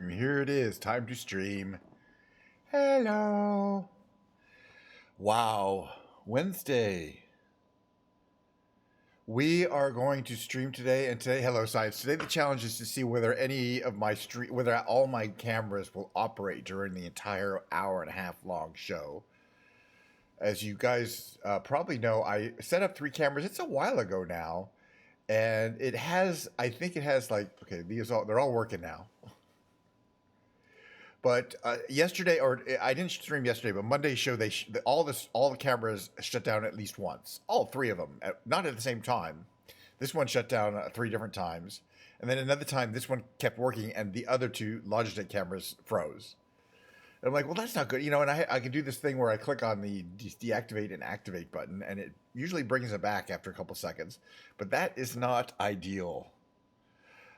Here it is, time to stream. Hello. Wow, Wednesday. We are going to stream today, and today, hello, science. Today, the challenge is to see whether any of my whether all my cameras will operate during the entire hour and a half long show. As you guys probably know, I set up 3 cameras. It's a while ago now, and it has. I think it has okay. They're all working now. But yesterday, or I didn't stream yesterday, but Monday's show, all the cameras shut down at least once. All 3 of them, not at the same time. This one shut down 3 different times, and then another time this one kept working, and the other 2 Logitech cameras froze. And I'm like, well, that's not good, And I can do this thing where I click on the deactivate and activate button, and it usually brings it back after a couple seconds. But that is not ideal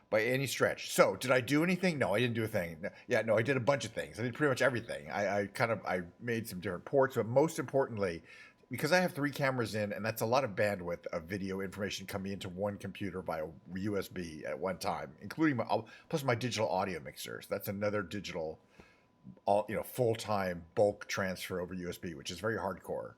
by any stretch. So, did I do anything? No, I didn't do a thing. No, I did a bunch of things. I did pretty much everything. I made some different ports, but most importantly, because I have 3 cameras in, and that's a lot of bandwidth of video information coming into one computer via USB at one time, including plus my digital audio mixers. That's another digital, full-time bulk transfer over USB, which is very hardcore.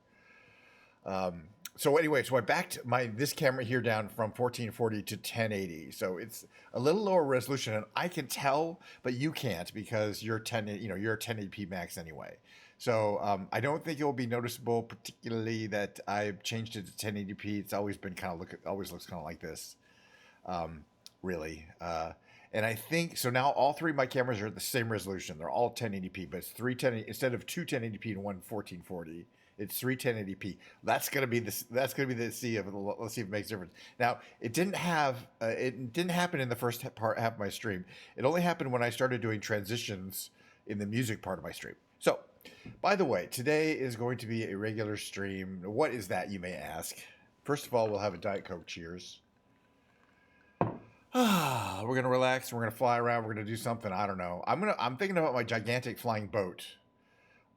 So anyway, I backed this camera here down from 1440 to 1080. So it's a little lower resolution, and I can tell, but you can't because you're you're 1080p max anyway. So I don't think it will be noticeable, particularly that I've changed it to 1080p. It's always been always looks kind of like this, really. And I think so now all 3 of my cameras are at the same resolution. They're all 1080p, but it's 310 instead of 2 1080p and one 1440. It's 3 1080p. That's gonna be the C of it. Let's see if it makes a difference. Now, it didn't happen in the first half of my stream. It only happened when I started doing transitions in the music part of my stream. So, by the way, today is going to be a regular stream. What is that, you may ask? First of all, we'll have a Diet Coke. Cheers. We're gonna relax. We're gonna fly around. We're gonna do something. I don't know. I'm thinking about my gigantic flying boat.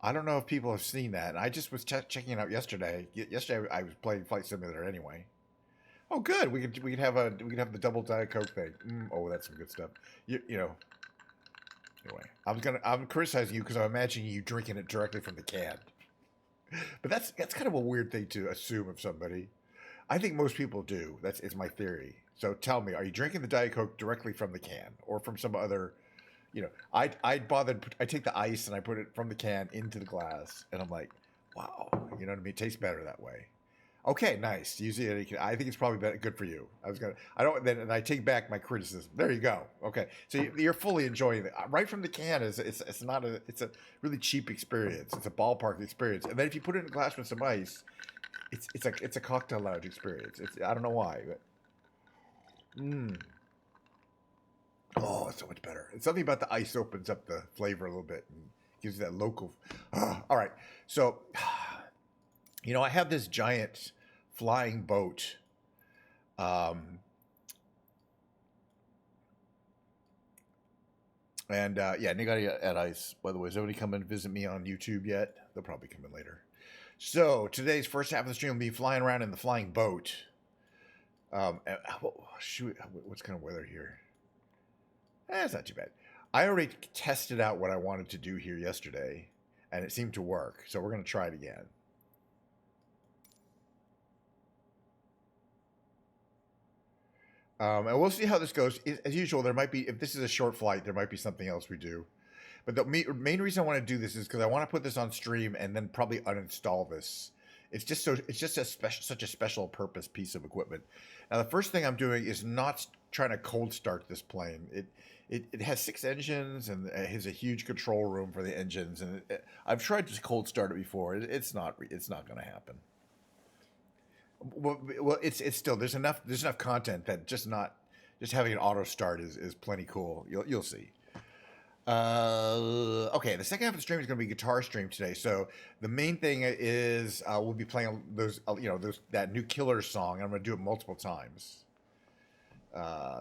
I don't know if people have seen that. I just was checking it out yesterday. Yesterday I was playing Flight Simulator anyway. Oh, good. We could have the double Diet Coke thing. Oh, that's some good stuff. You know. Anyway, I'm criticizing you because I'm imagining you drinking it directly from the can. But that's kind of a weird thing to assume of somebody. I think most people do. It's my theory. So tell me, are you drinking the Diet Coke directly from the can or from some other? I take the ice and I put it from the can into the glass, and I'm like, wow, you know what I mean? It tastes better that way. Okay, nice. Usually, I think it's probably good for you. And I take back my criticism. There you go. Okay, so you're fully enjoying it right from the can. It's a really cheap experience. It's a ballpark experience, and then if you put it in a glass with some ice, it's a cocktail lounge experience. I don't know why, but oh, it's so much better. It's something about the ice opens up the flavor a little bit and gives you that local. All right. So, I have this giant flying boat. Nigari at Ice. By the way, has anybody come and visit me on YouTube yet? They'll probably come in later. So, today's first half of the stream will be flying around in the flying boat. What's kind of weather here? It's not too bad. I already tested out what I wanted to do here yesterday, and it seemed to work. So we're going to try it again. And we'll see how this goes. As usual, there might be, if this is a short flight, there might be something else we do. But the main reason I want to do this is because I want to put this on stream and then probably uninstall this. It's just such a special purpose piece of equipment. Now, the first thing I'm doing is not trying to cold start this plane. It has 6 engines and it has a huge control room for the engines. And I've tried to cold start it before. It's not going to happen. Well, it's still there's enough content that just having an auto start is plenty cool. You'll see. Okay, the second half of the stream is going to be guitar stream today. So the main thing is we'll be playing that new Killer song. I'm going to do it multiple times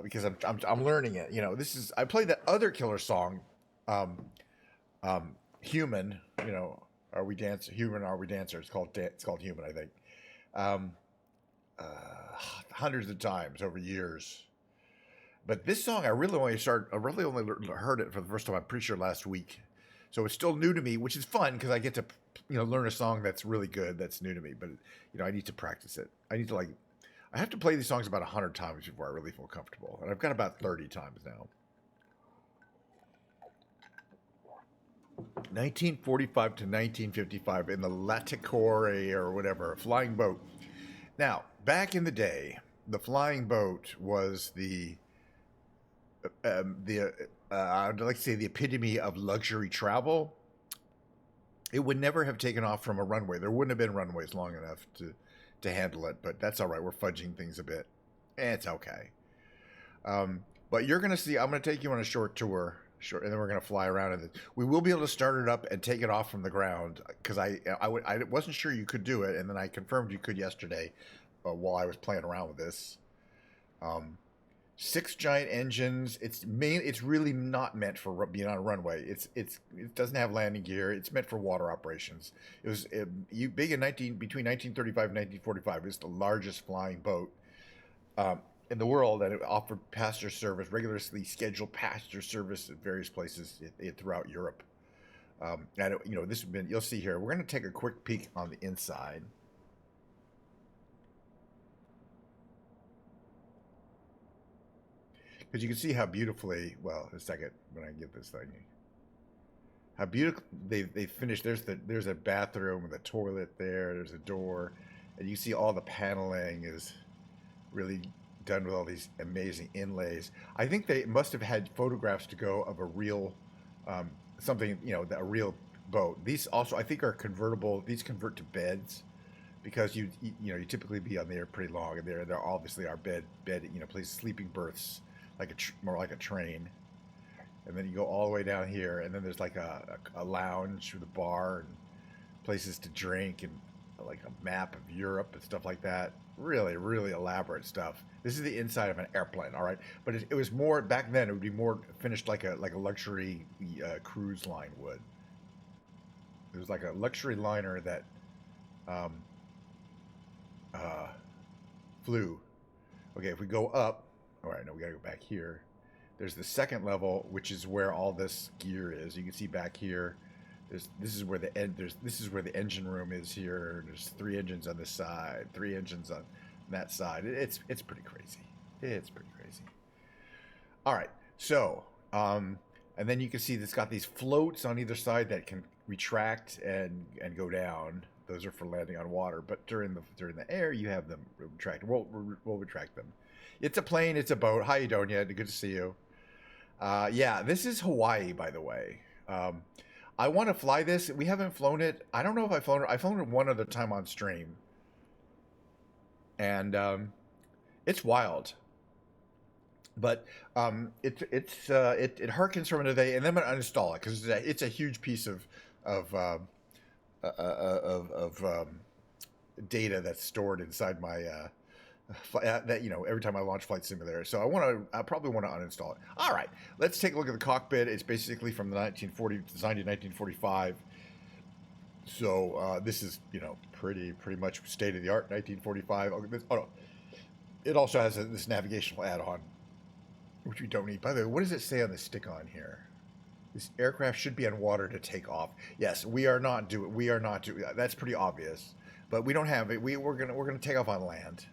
because I'm learning it. I played that other Killer song, Human. Are we dancer? Human, are we dancer? It's called Human, I think. Hundreds of times over years. But this song, I really only heard it for the first time. I'm pretty sure last week, so it's still new to me, which is fun because I get to, learn a song that's really good that's new to me. But I need to practice it. I need to I have to play these songs about 100 times before I really feel comfortable, and I've got about 30 times now. 1945 to 1955 in the Laticore or whatever, flying boat. Now, back in the day, the flying boat was I'd like to say the epitome of luxury travel. It would never have taken off from a runway. There wouldn't have been runways long enough to handle it, but that's all right. We're fudging things a bit. It's okay. But you're going to see, I'm going to take you on a short tour. Sure, and then we're going to fly around, and we will be able to start it up and take it off from the ground because I wasn't sure you could do it, and then I confirmed you could yesterday while I was playing around with this. 6 giant engines. It's really not meant for being on a runway. It doesn't have landing gear. It's meant for water operations. It was big in between 1935 and 1945. It was the largest flying boat. In the world, and it offered passenger service, regularly scheduled passenger service at various places throughout Europe. And this has been, you'll see here. We're going to take a quick peek on the inside. Because you can see how beautifully, well, a second when I get this thing, how beautiful they finished. There's a bathroom with a toilet there. There's a door, and you see all the paneling is really done with all these amazing inlays. I think they must have had photographs to go of a real something, a real boat. These also, I think, are convertible. These convert to beds because you typically be on there pretty long, and there obviously are bed places, sleeping berths, more like a train. And then you go all the way down here, and then there's like a lounge with a bar and places to drink and like a map of Europe and stuff like that. Really, really elaborate stuff. This is the inside of an airplane, all right? But it was more, back then, it would be more finished like a luxury cruise line would. It was like a luxury liner that flew. Okay, if we go up, all right, no, we gotta go back here. There's the second level, which is where all this gear is. You can see back here. This is where the engine room is here. There's 3 engines on this side, 3 engines on that side. It's pretty crazy. It's pretty crazy. All right, so and then you can see it's got these floats on either side that can retract and go down. Those are for landing on water. But during the air, you have them retract. We'll retract them. It's a plane. It's a boat. How you doing, Ed? Good to see you. Yeah, this is Hawaii, by the way. I want to fly this. We haven't flown it. I don't know if I've flown it. I've flown it one other time on stream. And it's wild. But it harkens from today, and then I'm going to uninstall it because it's a huge piece of data that's stored inside my that every time I launch Flight Simulator. So I probably want to uninstall it. All right, let's take a look at the cockpit. It's basically from the 1940, designed in 1945. So this is pretty much state of the art 1945. Oh no, it also has this navigational add-on, which we don't need. By the way, what does it say on the stick-on here? This aircraft should be on water to take off. Yes, we are not doing. That's pretty obvious. But we don't have it. We're gonna take off on land.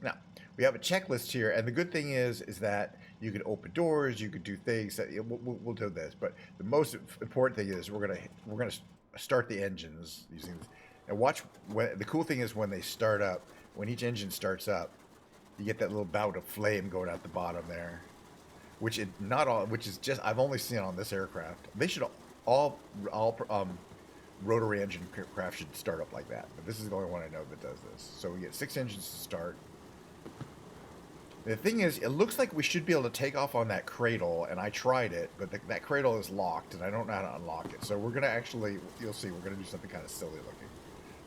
Now, we have a checklist here, and the good thing is that you can open doors, you could do things. We'll do this, but the most important thing is we're gonna start the engines using this. And watch the cool thing is when they start up. When each engine starts up, you get that little bout of flame going out the bottom there, which is just I've only seen on this aircraft. They should all rotary engine craft should start up like that, but this is the only one I know that does this. So we get 6 engines to start. The thing is, it looks like we should be able to take off on that cradle, and I tried it, but that cradle is locked, and I don't know how to unlock it. So we're going to actually, you'll see, we're going to do something kind of silly looking.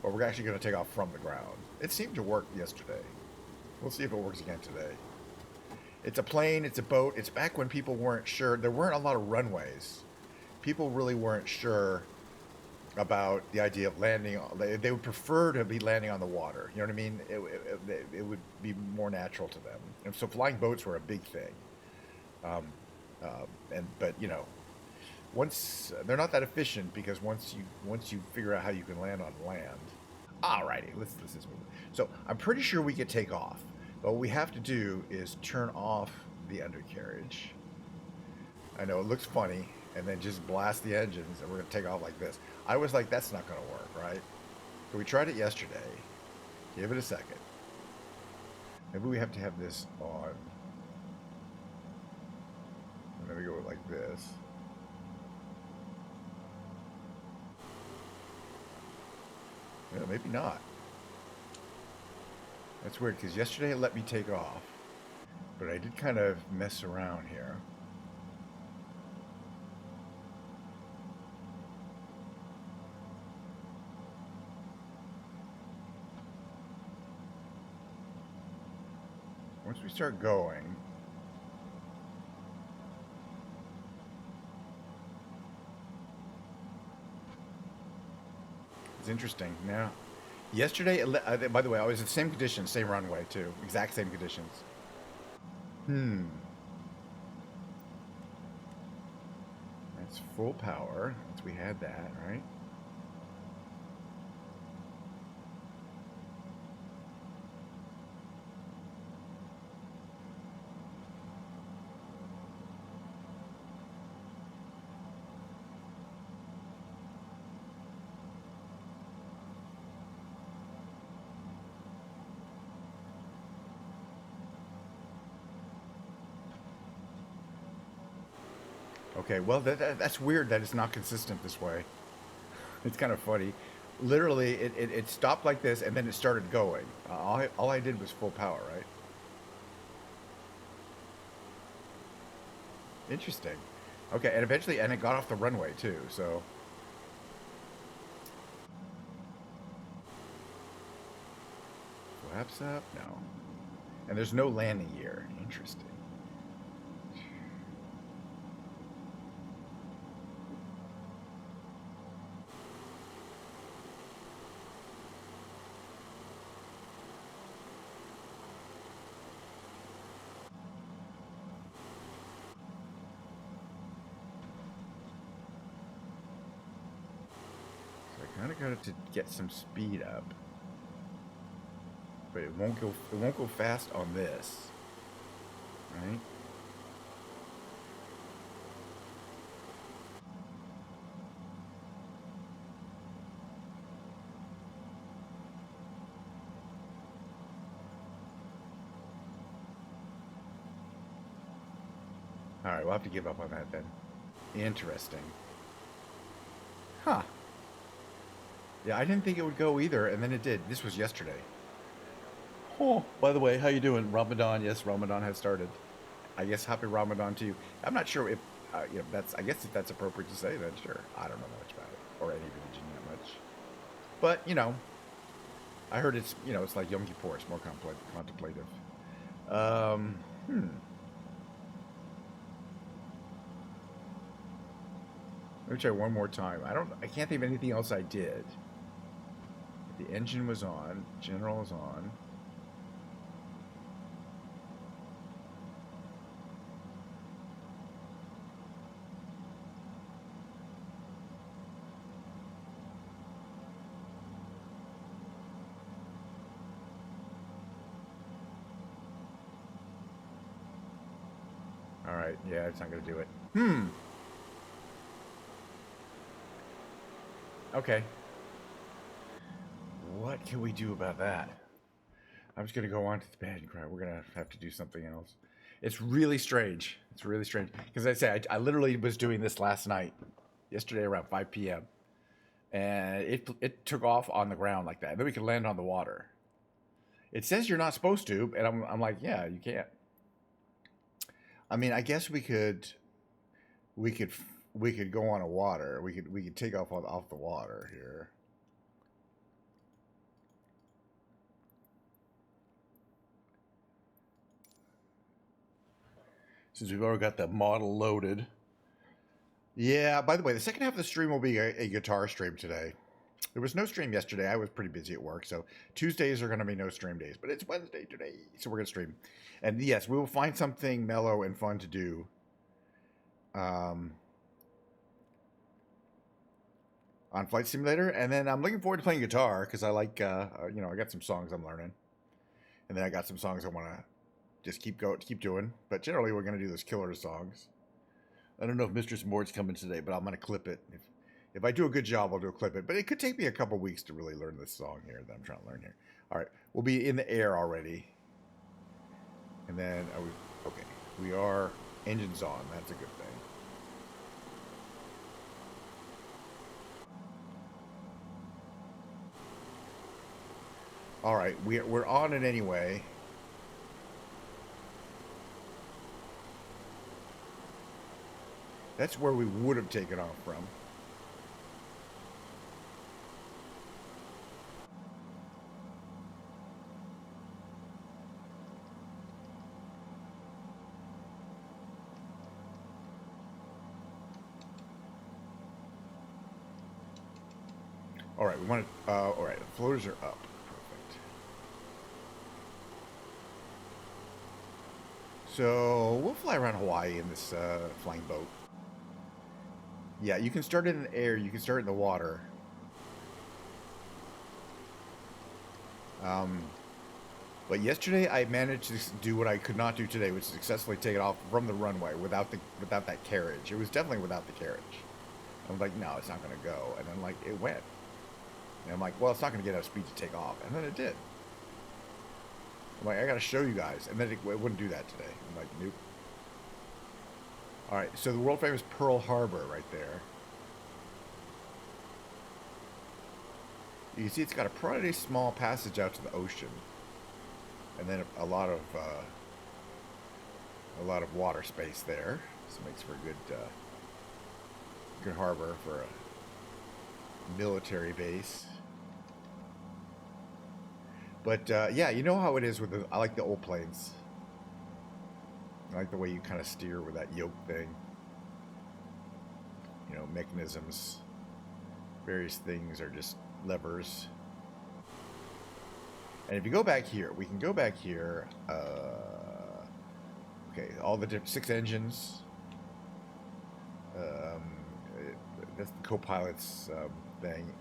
But we're actually going to take off from the ground. It seemed to work yesterday. We'll see if it works again today. It's a plane, it's a boat. It's back when people weren't sure. There weren't a lot of runways. People really weren't sure about the idea of landing. They would prefer to be landing on the water. You know what I mean? It would be more natural to them. And so flying boats were a big thing. Um, and but you know, once they're not that efficient because once you figure out how you can land on land. Alrighty, let's just move. So I'm pretty sure we could take off. But what we have to do is turn off the undercarriage. I know it looks funny, and then just blast the engines, and we're gonna take off like this. I was like, that's not gonna work, right? So we tried it yesterday. Give it a second. Maybe we have to have this on. And then we go like this. Yeah, maybe not. That's weird, because yesterday it let me take off. But I did kind of mess around here. Once we start going, it's interesting. Now, yesterday, by the way, I was in the same conditions, same runway too, exact same conditions. Hmm. That's full power. Once we had that, right? Okay, well, that's weird that it's not consistent this way. It's kind of funny. Literally, it stopped like this, and then it started going. All I did was full power, right? Interesting. Okay, and eventually, and it got off the runway, too, so... Flaps up? No. And there's no landing gear. Interesting. So I kind of got it to get some speed up. But it won't go fast on this. Right? Alright, we'll have to give up on that then. Interesting. Huh. Yeah, I didn't think it would go either, and then it did. This was yesterday. Oh, by the way, how you doing? Ramadan, yes, Ramadan has started. I guess happy Ramadan to you. I'm not sure if, that's, I guess if that's appropriate to say, then sure. I don't know much about it, or any religion that much. But, I heard it's like Yom Kippur, it's more contemplative. Hmm. Let me try one more time. I can't think of anything else I did. The engine was on, general is on. All right, yeah, it's not gonna do it. Hmm. Okay. What can we do about that? I'm just gonna go on to the bed and cry. We're gonna have to do something else. It's really strange. It's really strange because I say I literally was doing this last night, yesterday around 5 p.m. and it took off on the ground like that. And then we could land on the water. It says you're not supposed to, and I'm like, yeah, you can't. I mean, I guess we could we could go on a water. We could take off the water here. Since we've already got the model loaded. Yeah, by the way, the second half of the stream will be a guitar stream today. There was no stream yesterday. I was pretty busy at work, so Tuesdays are going to be no stream days. But it's Wednesday today, so we're going to stream. And yes, we will find something mellow and fun to do. Um, on Flight Simulator, and then I'm looking forward to playing guitar because I like, I got some songs I'm learning, and then I got some songs I want to just keep doing. But generally, we're going to do those killer songs. I don't know if Mistress Mord's coming today, but I'm going to clip it. If I do a good job, I'll do a clip it. But it could take me a couple weeks to really learn this song here that I'm trying to learn here. All right, we'll be in the air already. And then, okay, we are engines on. That's a good thing. All right, we're on it anyway. That's where we would have taken off from. All right, we want to. All right, the floaters are up. Perfect. So we'll fly around Hawaii in this flying boat. Yeah, you can start it in the air. You can start it in the water. But yesterday I managed to do what I could not do today, which is successfully take it off from the runway without that carriage. It was definitely without the carriage. I was like, no, it's not going to go. And then, like, it went. And I'm like, well, it's not going to get enough speed to take off. And then it did. I'm like, I got to show you guys. And then it wouldn't do that today. I'm like, nope. All right, so the world famous Pearl Harbor right there. You can see it's got a pretty small passage out to the ocean. And then a lot of water space there. This makes for a good harbor for a military base. But yeah, you know how it is with I like the old planes. I like the way you kind of steer with that yoke thing. You know, mechanisms. Various things are just levers. And if you go back here, we can go back here. Okay, all the 6 engines. That's the co-pilot's thing.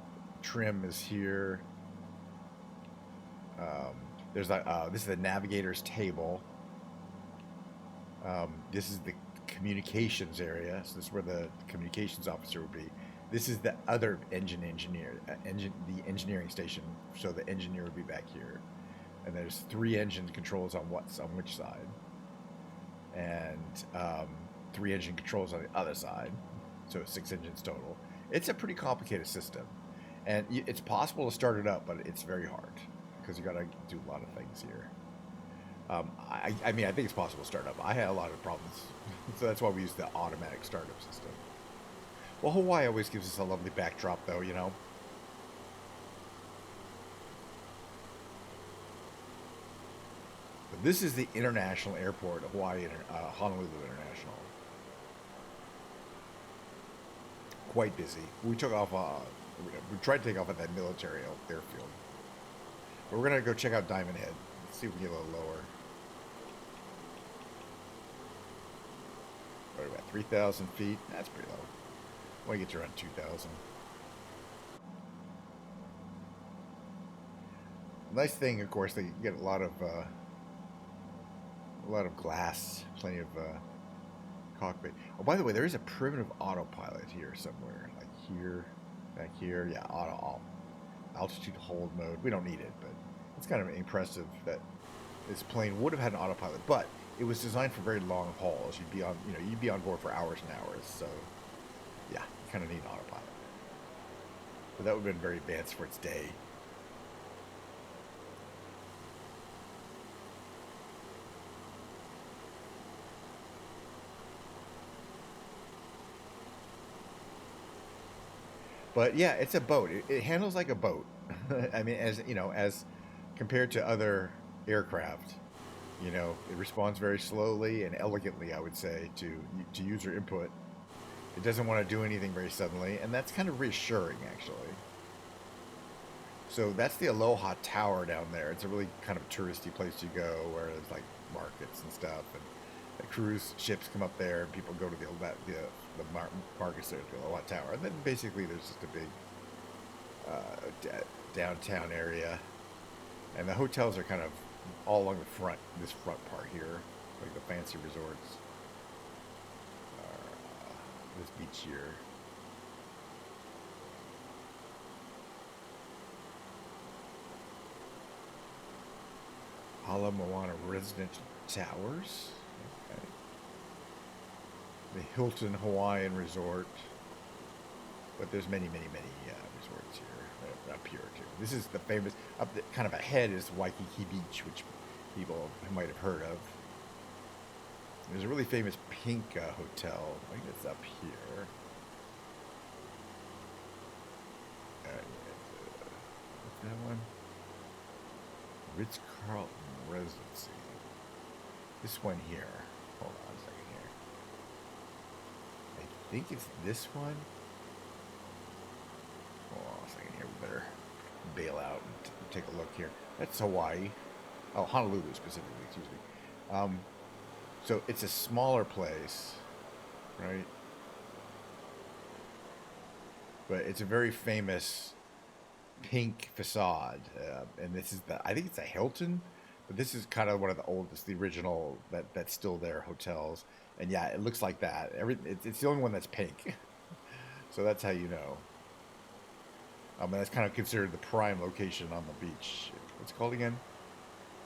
Trim is here. There's this is the navigator's table. This is the communications area. So this is where the communications officer would be. This is the other the engineering station. So the engineer would be back here. And there's 3 engine controls on which side, and 3 engine controls on the other side. So 6 engines total. It's a pretty complicated system, and it's possible to start it up, but it's very hard because you got to do a lot of things here. I mean, I think it's possible to start up. I had a lot of problems, so that's why we use the automatic startup system. Well, Hawaii always gives us a lovely backdrop, though, you know. But this is the international airport of Hawaii, Honolulu International. Quite busy. We took off. We tried to take off at that military airfield. But we're gonna go check out Diamond Head. Let's see if we can get a little lower. What are we at? 3,000 feet. That's pretty low. I want to get to around 2,000. Nice thing, of course, they get a lot of glass, plenty of cockpit. Oh, by the way, there is a primitive autopilot here somewhere, like here, back here. Yeah, auto altitude hold mode. We don't need it, but it's kind of impressive that this plane would have had an autopilot, but it was designed for very long hauls. You'd be on board for hours and hours. So, yeah, you kind of need an autopilot. But that would have been very advanced for its day. But yeah, it's a boat. It handles like a boat. I mean, as compared to other aircraft, it responds very slowly and elegantly, I would say, to user input. It doesn't want to do anything very suddenly, and that's kind of reassuring, actually. So that's the Aloha Tower down there. It's a really kind of touristy place to go, where there's like markets and stuff, and the cruise ships come up there, and people go to the markets there at the Aloha Tower, and then basically there's just a big downtown area, and the hotels are kind of all along the front, this front part here, like the fancy resorts. This beach here. Ala Moana Residential Towers. Okay. The Hilton Hawaiian Resort. But there's many, many, many resorts here, up here too. This is the famous, kind of ahead is Waikiki Beach, which people might have heard of. There's a really famous pink hotel. I think it's up here. What's that one? Ritz-Carlton Residency. This one here. Hold on a second here. I think it's this one. Hold on a second here. We better bail out and take a look here. That's Hawaii. Oh, Honolulu specifically. Excuse me. So it's a smaller place, right? But it's a very famous pink facade, and this is I think it's a Hilton, but this is kind of one of the oldest, the original that's still there hotels, and yeah, it looks like that. It's the only one that's pink, so that's how you know. And that's kind of considered the prime location on the beach. What's it called again?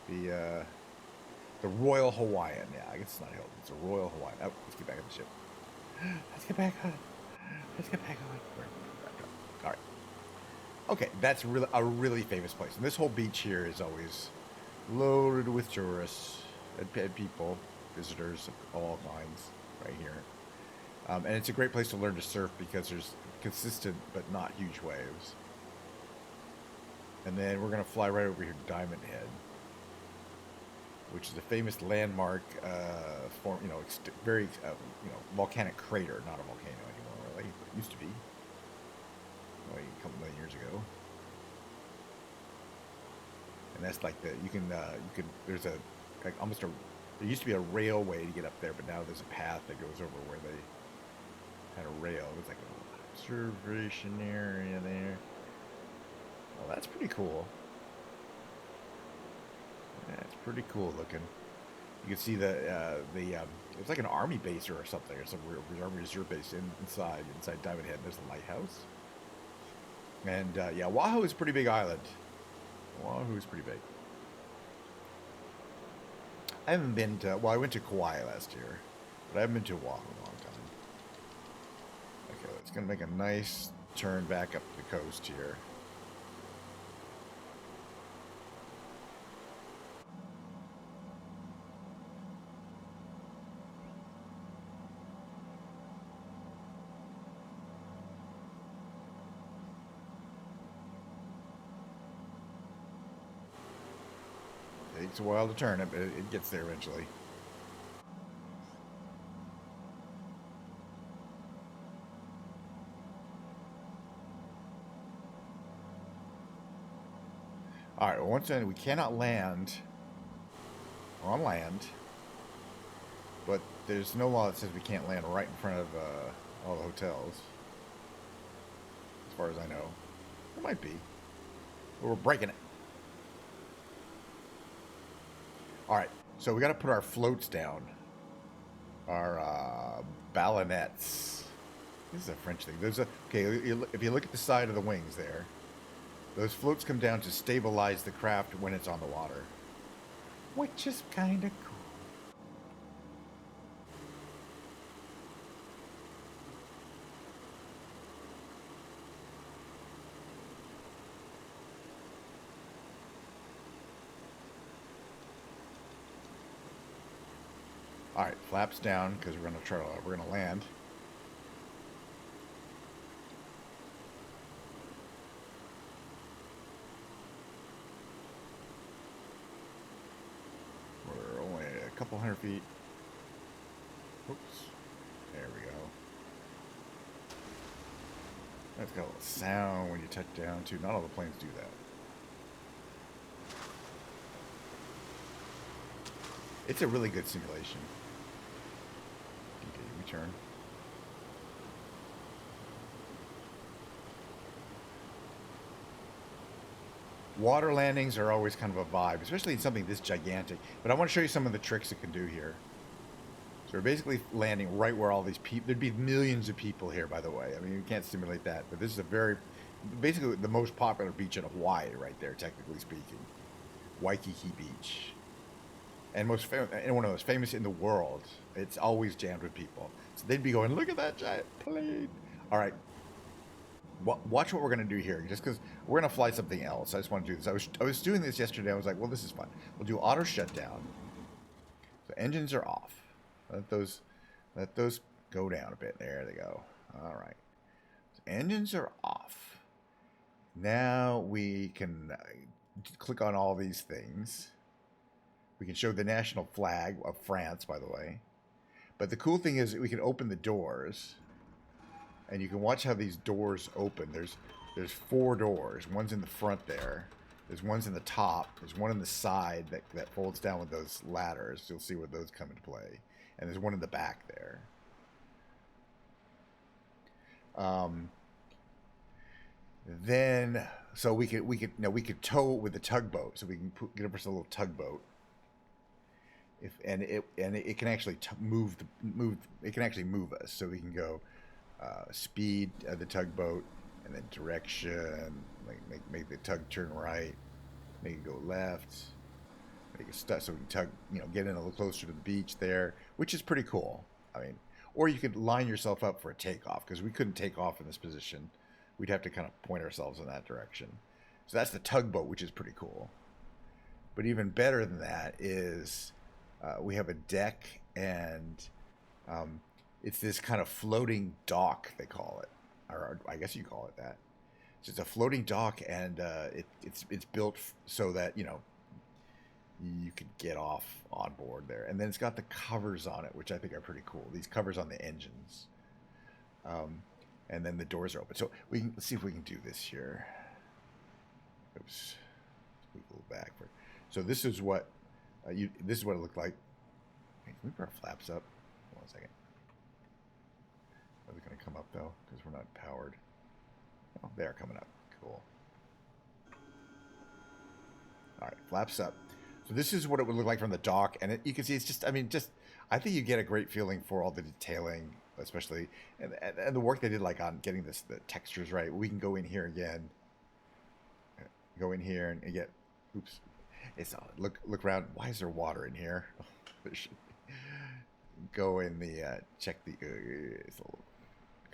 The Royal Hawaiian. Yeah, I guess it's not Hilton. It's a Royal Hawaiian. Oh, let's get back on the ship. Let's get back on. Let's get back on. All right. Okay, that's a really famous place. And this whole beach here is always loaded with tourists and people, visitors of all kinds right here. And it's a great place to learn to surf because there's consistent but not huge waves. And then we're going to fly right over here to Diamond Head, which is a famous landmark, very volcanic crater, not a volcano anymore, really. It used to be, like a couple million years ago. And that's like there's there used to be a railway to get up there, but now there's a path that goes over where they had a rail. It's like an observation area there. Well, that's pretty cool. That's pretty cool looking. You can see it's like an army base or something, or some army reserve base inside Diamond Head. There's a lighthouse. And yeah, Oahu is a pretty big island. Oahu is pretty big. I haven't been to, I went to Kauai last year, but I haven't been to Oahu in a long time. Okay, it's going to make a nice turn back up the coast here. It takes a while to turn it, but it gets there eventually. All right, well, once again, we cannot land on land, but there's no law that says we can't land right in front of all the hotels, as far as I know. There might be, but we're breaking it. All right, so we got to put our floats down, our ballonets. This is a French thing. If you look at the side of the wings there, those floats come down to stabilize the craft when it's on the water, which is kind of cool. All right, flaps down because we're gonna land. We're only a couple hundred feet. Oops, there we go. It's got a little sound when you touch down too. Not all the planes do that. It's a really good simulation. Okay, return. Water landings are always kind of a vibe, especially in something this gigantic. But I want to show you some of the tricks it can do here. So we're basically landing right where all these people... There'd be millions of people here, by the way. I mean, you can't simulate that. But this is a very... Basically the most popular beach in Hawaii right there, technically speaking. Waikiki Beach. And one of the most famous in the world. It's always jammed with people. So they'd be going, look at that giant plane. All right. Watch what we're going to do here, just because we're going to fly something else. I just want to do this. I was doing this yesterday. I was like, well, this is fun. We'll do auto shutdown. So engines are off. Let those go down a bit. There they go. All right. So engines are off. Now we can click on all these things. We can show the national flag of France, by the way. But the cool thing is we can open the doors. And you can watch how these doors open. There's 4 doors. One's in the front there. There's one's in the top. There's one in the side that folds down with those ladders. You'll see where those come into play. And there's one in the back there. Then, so we could tow with the tugboat. So we can get up a little tugboat. It can actually move. It can actually move us. So we can go. Speed of the tugboat, and then direction, make the tug turn right, make it go left, make it stop so we can tug, get in a little closer to the beach there, which is pretty cool. I mean, or you could line yourself up for a takeoff, because we couldn't take off in this position. We'd have to kind of point ourselves in that direction. So that's the tugboat, which is pretty cool. But even better than that is we have a deck, and it's this kind of floating dock, they call it. Or I guess you call it that. So it's a floating dock, and it's built so that, you could get off on board there. And then it's got the covers on it, which I think are pretty cool. These covers on the engines. And then the doors are open. So let's see if we can do this here. Oops. Move a little back. So this is what this is what it looked like. Hey, can we put our flaps up? Hold on a second. Are they going to come up, though? Because we're not powered. Oh, they are coming up. Cool. All right, flaps up. So this is what it would look like from the dock. And you can see it's just, I think you get a great feeling for all the detailing, especially, and the work they did, like, on getting the textures right. We can go in here again. Go in here and get, oops. It's, look around. Why is there water in here? Go in the, check the,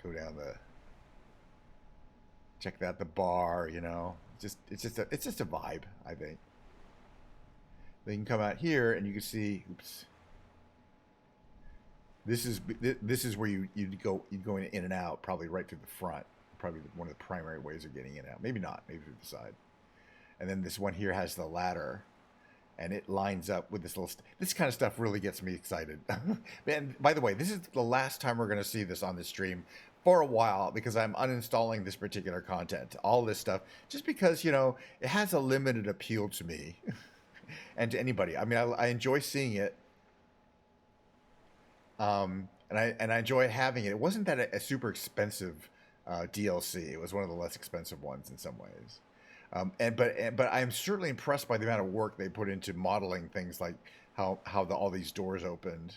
go down the, check that the bar, it's just a vibe, I think. Then you can come out here and you can see, oops. This is where you'd go in and out, probably right through the front, probably one of the primary ways of getting in and out. Maybe not, maybe through the side. And then this one here has the ladder, and it lines up with this little... This kind of stuff really gets me excited. And by the way, this is the last time we're going to see this on this stream for a while, because I'm uninstalling this particular content, all this stuff, just because, it has a limited appeal to me and to anybody. I mean, I enjoy seeing it, and I enjoy having it. It wasn't that a super expensive DLC. It was one of the less expensive ones in some ways. But I'm certainly impressed by the amount of work they put into modeling things like how all these doors opened.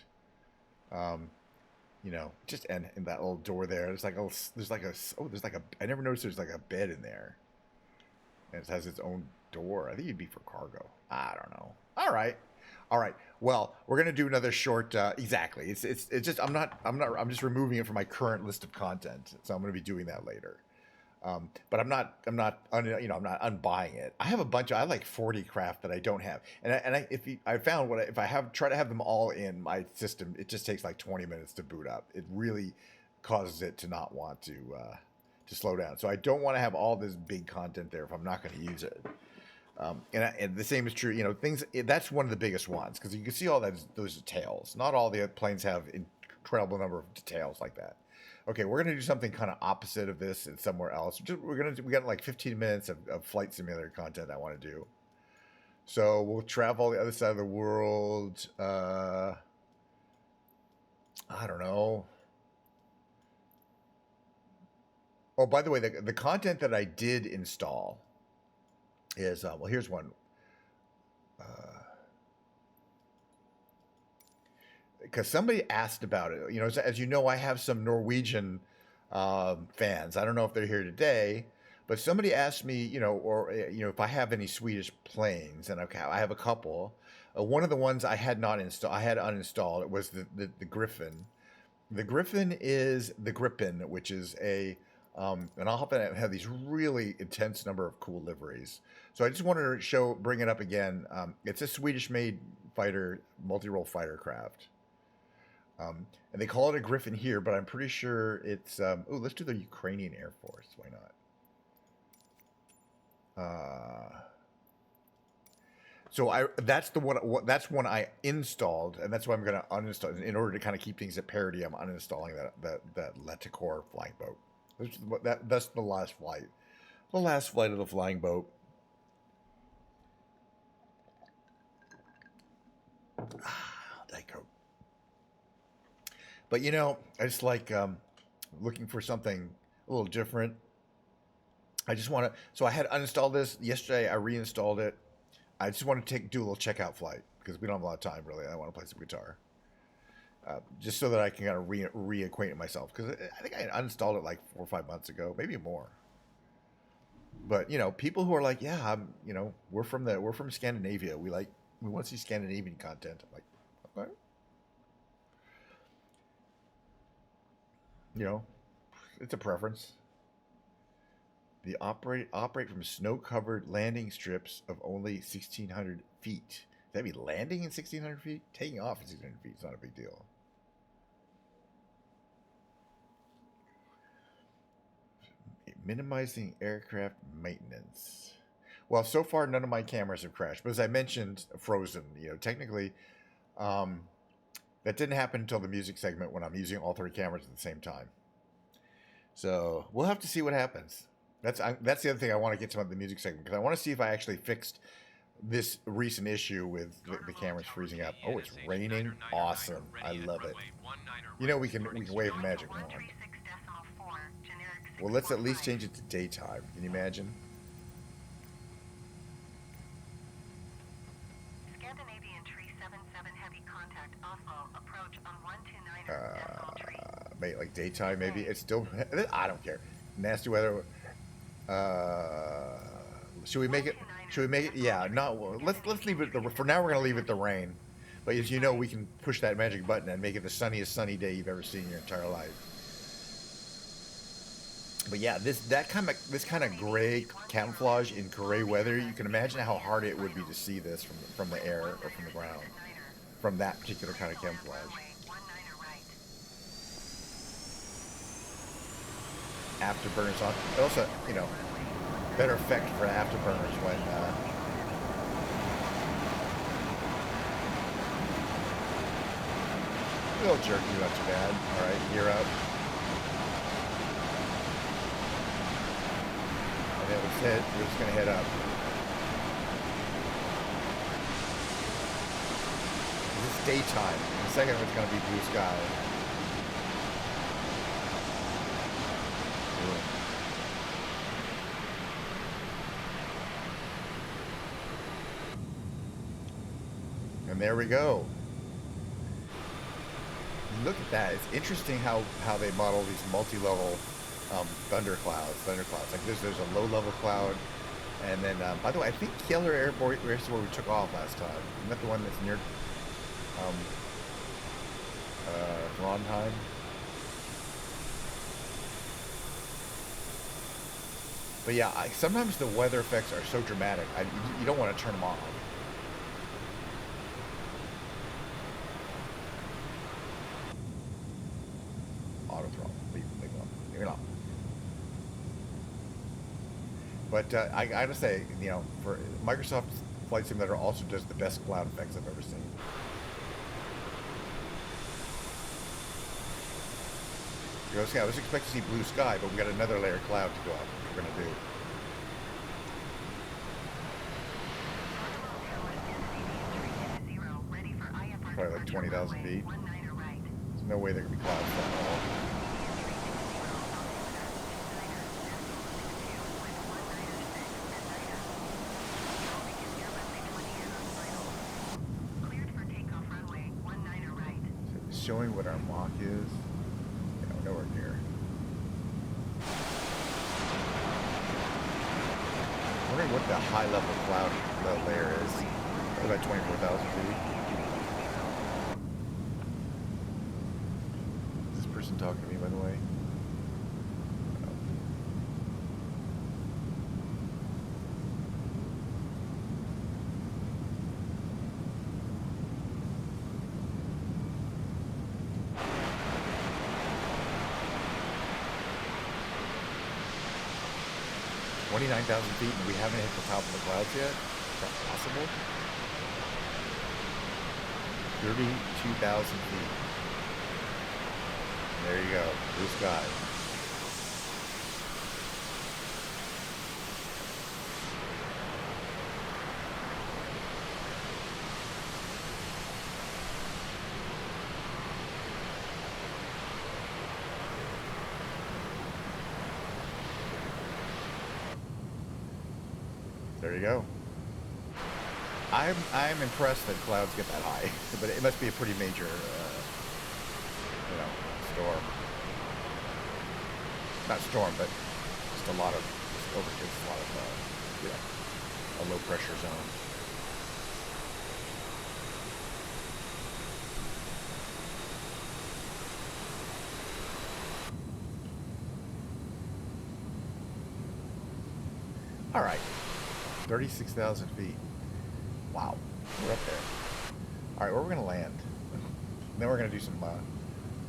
Just and in that little door there, there's like I never noticed there's like a bed in there, and it has its own door. I think it'd be for cargo. I don't know. All right. Well, we're gonna do another short. Exactly. It's just I'm just removing it from my current list of content, so I'm gonna be doing that later. But I'm not unbuying it. I have a bunch. I have like 40 craft that I don't have, and I found if I try to have them all in my system, it just takes like 20 minutes to boot up. It really causes it to not want to slow down. So I don't want to have all this big content there if I'm not going to use it. And the same is true. That's one of the biggest ones, because you can see all those details. Not all the planes have incredible number of details like that. Okay, we're gonna do something kind of opposite of this and somewhere else. We got like 15 minutes of flight simulator content I want to do. So we'll travel the other side of the world. I don't know. Oh, by the way, the content that I did install is well. Here's one. Because somebody asked about it. You know, as you know, I have some Norwegian fans. I don't know if they're here today, but somebody asked me, you know, or you know, if I have any Swedish planes, and okay, I have a couple. One of the ones I had not installed, I had uninstalled. It was the Griffin. The Griffin is the Gripen, which is a and I'll have these really intense number of cool liveries. So I just wanted to bring it up again. It's a Swedish-made fighter, multi-role fighter craft. And they call it a Griffin here, but I'm pretty sure it's. Oh, let's do the Ukrainian Air Force. Why not? So that's the one. That's one I installed, and that's why I'm going to uninstall. In order to kind of keep things at parity, I'm uninstalling that Leticor flying boat. That's the last flight. The last flight of the flying boat. Diet Coke. But you know, I just like looking for something a little different. I just want to. So I had uninstalled this yesterday. I reinstalled it. I just want to do a little checkout flight because we don't have a lot of time really. I want to play some guitar, just so that I can kind of reacquaint myself. Because I think I uninstalled it like 4 or 5 months ago, maybe more. But you know, people who are like, yeah, you know, we're from Scandinavia. We want to see Scandinavian content. I'm like, okay. You know, it's a preference. They operate from snow-covered landing strips of only 1,600 feet. That'd be landing in 1,600 feet? Taking off in 1,600 feet is not a big deal. Minimizing aircraft maintenance. Well, so far none of my cameras have crashed. But as I mentioned, Frozen. You know, technically, that didn't happen until the music segment when I'm using all 3 cameras at the same time. So we'll have to see what happens. That's the other thing I want to get to about the music segment, because I want to see if I actually fixed this recent issue with the cameras freezing up. Oh, it's raining. Awesome. I love it. You know, we can wave a magic wand. Well, let's at least change it to daytime. Can you imagine? Scandinavian 377 heavy contact Oslo approach on 129 like daytime maybe. It's still, I don't care. Nasty weather. Should we make it? Yeah. No. Let's leave it. For now, we're gonna leave it the rain. But as you know, we can push that magic button and make it the sunniest sunny day you've ever seen in your entire life. But yeah, this kind of gray camouflage in gray weather. You can imagine how hard it would be to see this from the air or from the ground, from that particular kind of camouflage. Afterburners on. Also, you know, better effect for afterburners when little jerky, not too bad. All right, gear up. And then we're just gonna head up. This is daytime. The second one's gonna be blue sky. And there we go. Look at that. It's interesting how they model these multi-level thunderclouds. Like there's a low-level cloud. And then, by the way, I think Kjeller Airport is where we took off last time. Isn't that the one that's near Trondheim? But yeah, sometimes the weather effects are so dramatic, you don't want to turn them off. Auto throttle, leave it on. But I gotta say, you know, for Microsoft Flight Simulator also does the best cloud effects I've ever seen. Because I was expecting to see blue sky, but we got another layer of cloud to go up. We're gonna do. Probably like 20,000 feet. There's no way there can be clouds that all. Showing what our Mach is. You know, nowhere near. I'm wondering what the high level cloud layer is. About 24,000 feet. Is this person talking to me, by the way? No. 29,000 feet and we haven't hit the top of the clouds yet? Is that possible? 32,000 feet. There you go. Blue sky. There you go. I'm impressed that clouds get that high, but it must be a pretty major, you know, storm. Not storm, but just a lot of, just overtakes a lot of, you know, a low pressure zone. All right, 36,000 feet. Wow, we're up there. All right, where are we gonna land? And then we're gonna do some.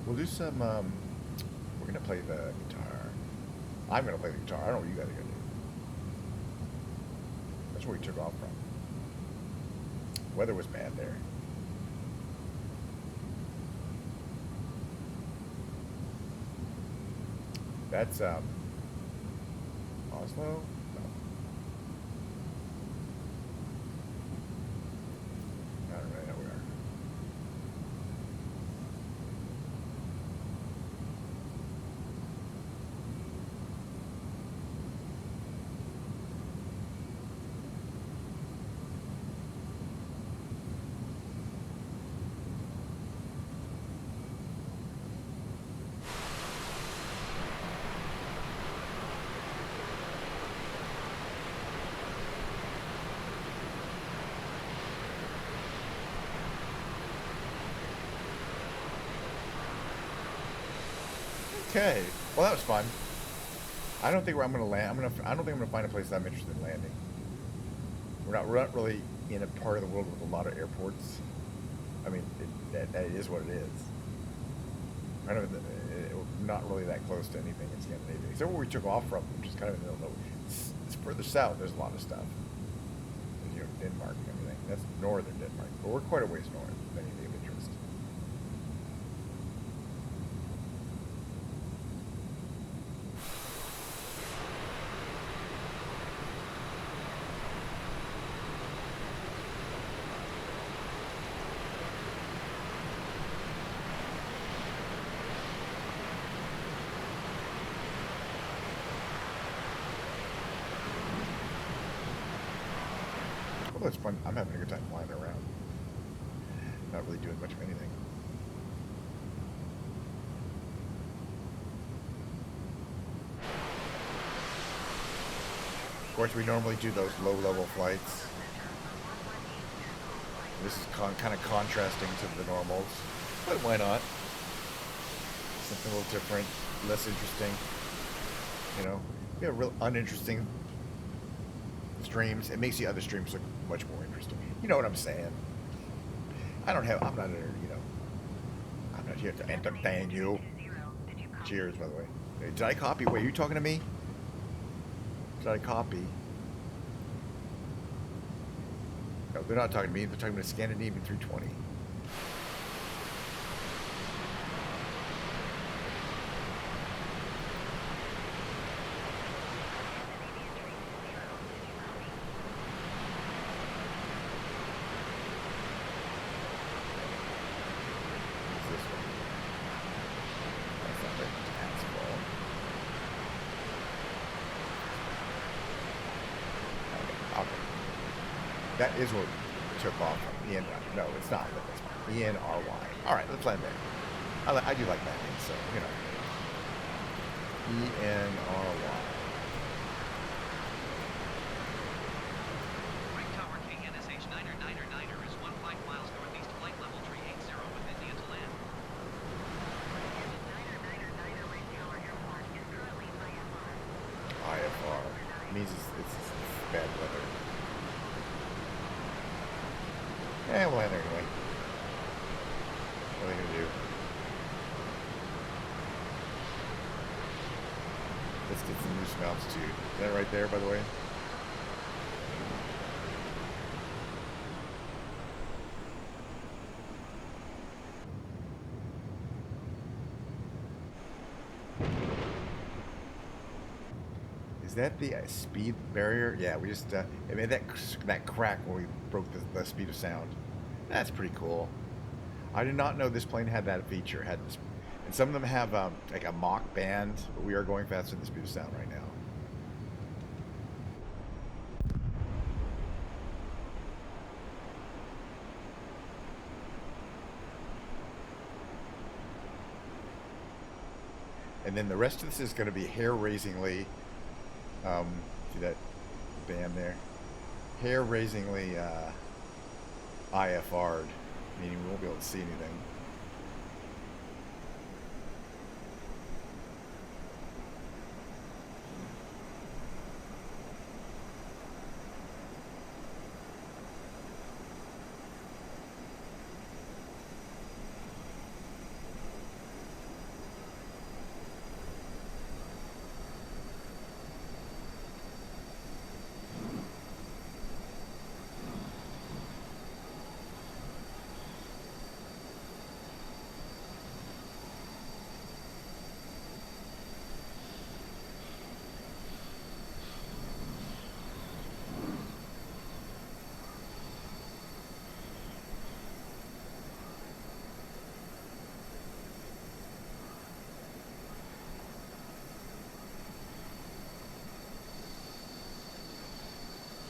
We'll do some. We're gonna play the guitar. I'm gonna play the guitar. I don't know what you guys are gonna do. That's where we took off from. Weather was bad there. That's Oslo. Okay. Well, that was fun. I don't think I'm going to land. I don't think I'm going to find a place that I'm interested in landing. We're not really in a part of the world with a lot of airports. I mean, that is what it is. I don't. We're not really that close to anything in Scandinavia, except where we took off from, which is kind of in the middle. It's further south. There's a lot of stuff. You know, Denmark and everything. That's northern Denmark, but we're quite a ways north of anything of interest. Well, it's fun. I'm having a good time flying around. Not really doing much of anything. Of course, we normally do those low-level flights. This is kind of contrasting to the normals, but why not? Something a little different, less interesting. You know, we have real uninteresting streams. It makes the other streams look much more interesting. You know what I'm saying? I'm not here to entertain you. Cheers, by the way. Hey, did I copy? Wait, are you talking to me? Did I copy? No, they're not talking to me. They're talking to Scandinavian 320. That is what we took off from EN. No, it's not. ENRY. All right, let's land there. I do like landing, so you know. ENRY. Ring tower KNSH 9er is 15 miles northeast flight level 380 with India to land. IFR means it's bad weather. Yeah, we'll land there anyway. What are they gonna do? Let's get some loose altitude. Is that right there, by the way? Is that the speed barrier? Yeah, we just it made that crack when we broke the speed of sound. That's pretty cool. I did not know this plane had that feature. Had this, and some of them have like a Mach band, but we are going faster than the speed of sound right now. And then the rest of this is going to be hair-raisingly. See that band there? Hair-raisingly IFR'd, meaning we won't be able to see anything.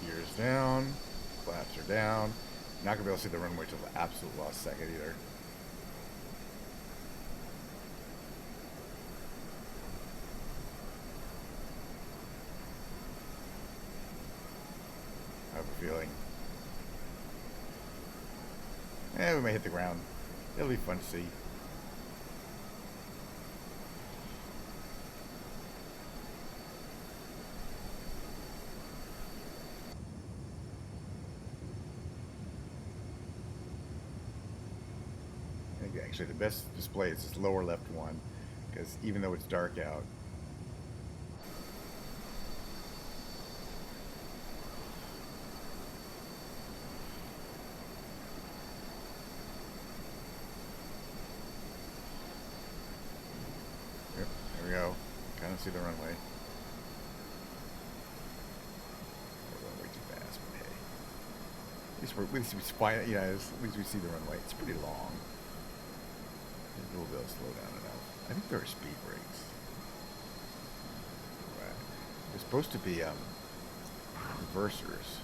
Gears down, flaps are down. Not gonna be able to see the runway till the absolute last second either. I have a feeling. We may hit the ground. It'll be fun to see. Actually, the best display is this lower left one, because even though it's dark out, yep, there we go. Kind of see the runway. We're going way too fast, but hey, at least we spy, yeah, at least we see the runway. It's pretty long. Maybe we'll be able to slow down enough. I think there are speed brakes. Right. There's supposed to be reversers.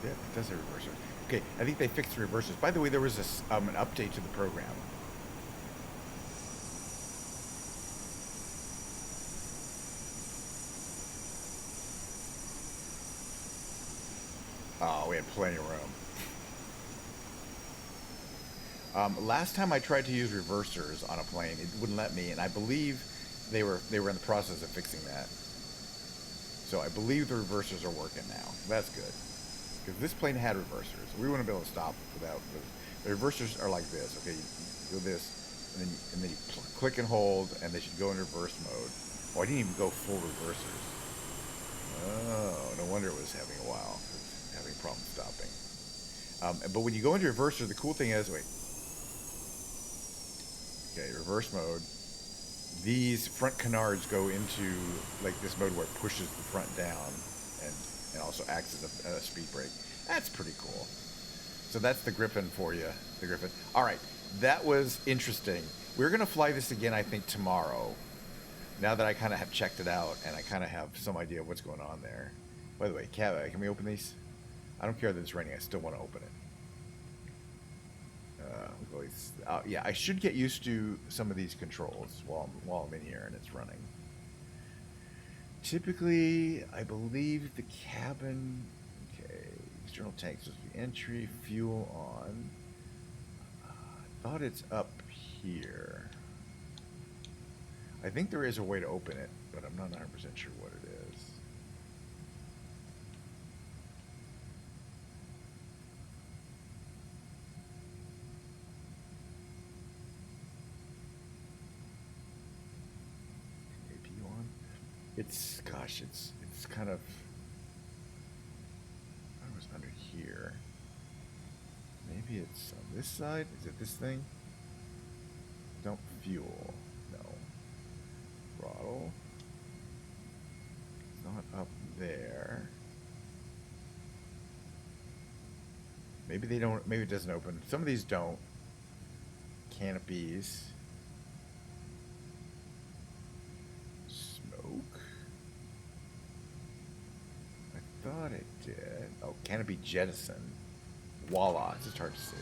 Yeah, it does have reversers. Okay, I think they fixed the reversers. By the way, there was this, an update to the program. Oh, we had plenty of room. Last time I tried to use reversers on a plane, it wouldn't let me, and I believe they were in the process of fixing that. So I believe the reversers are working now. That's good, because this plane had reversers. We wouldn't be able to stop without the reversers are like this. Okay, you go this, and then you click and hold, and they should go in reverse mode. Oh, I didn't even go full reversers. Oh, no wonder it was having a while. It's having a problem stopping. But when you go into reverser, the cool thing is, wait. Okay, reverse mode. These front canards go into like this mode where it pushes the front down and also acts as a speed brake. That's pretty cool. So that's the Griffin for you, the Griffin. All right, that was interesting. We're gonna fly this again, I think, tomorrow. Now that I kind of have checked it out and I kind of have some idea of what's going on there. By the way, can we open these? I don't care that it's raining. I still want to open it. Yeah, I should get used to some of these controls while I'm in here and it's running. Typically, I believe the cabin. Okay, external tanks is the entry, fuel on. I thought it's up here. I think there is a way to open it, but I'm not 100% sure what it is. AP on? It's, gosh, it's kind of, I was under here. Maybe it's on this side? Is it this thing? Don't fuel. No. Throttle. It's not up there. Maybe they don't, maybe it doesn't open. Some of these don't. Canopies. Smoke. I thought it did. Oh, canopy jettison. Voila, it's just hard to see.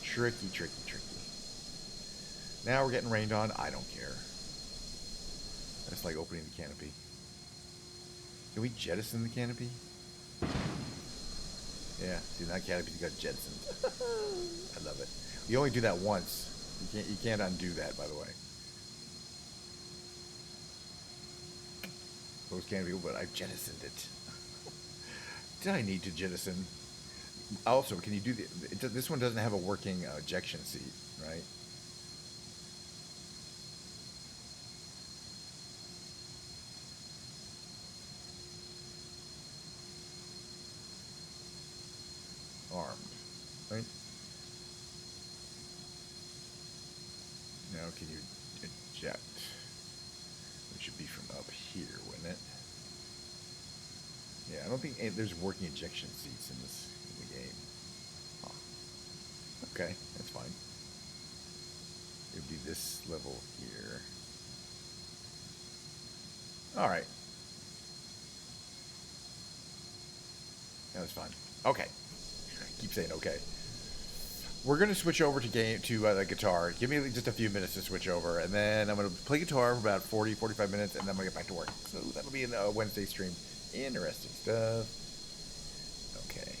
Tricky, tricky, tricky. Now we're getting rained on. I don't care. That's like opening the canopy. Can we jettison the canopy? Yeah, see that canopy got jettisoned. I love it. You only do that once. You can't undo that, by the way. Close canopy, but I've jettisoned it. Did I need to jettison? Also, can you do this one doesn't have a working ejection seat, right? Armed, right? Now can you eject? It should be from up here, wouldn't it? Yeah, I don't think there's working ejection seats in the game. Huh. Okay, that's fine. It would be this level here. All right. That's fine. Okay. I keep saying okay. We're gonna switch over to the guitar. Give me just a few minutes to switch over, and then I'm gonna play guitar for about 40-45 minutes, and then I'm gonna get back to work. So that'll be in the Wednesday stream. Interesting stuff. Okay.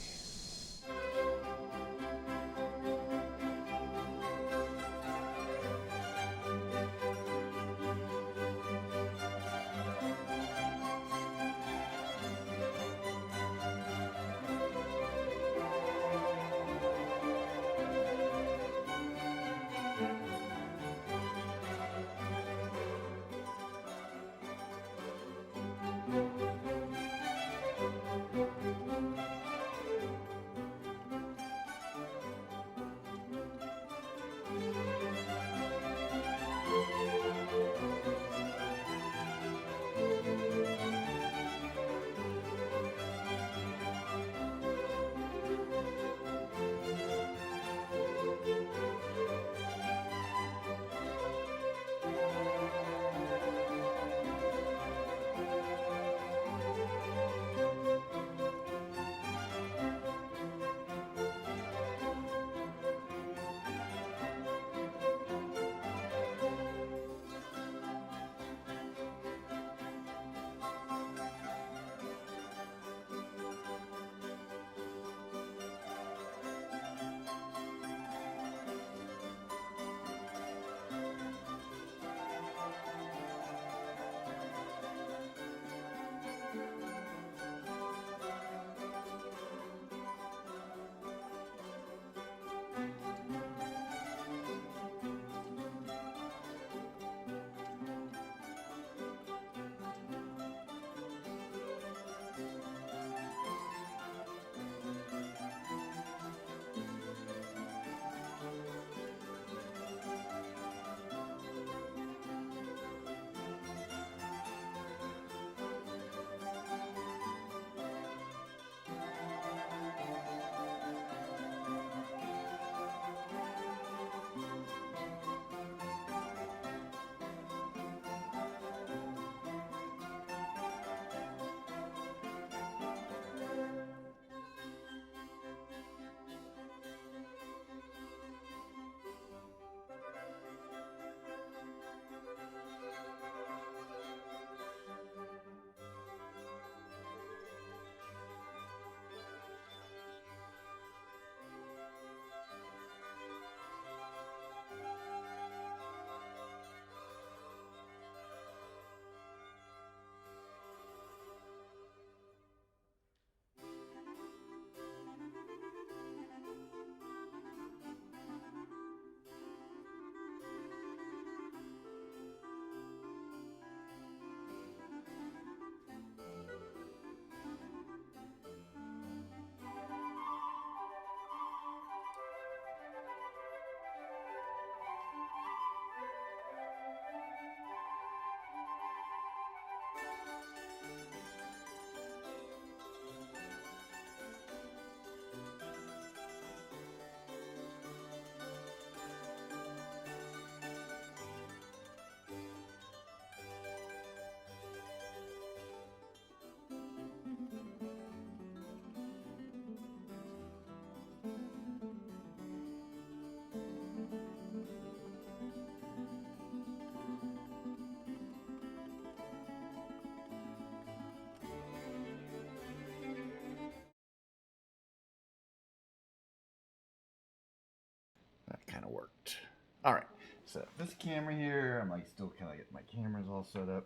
of worked. All right, so this camera here, I'm like still kind of getting my cameras all set up,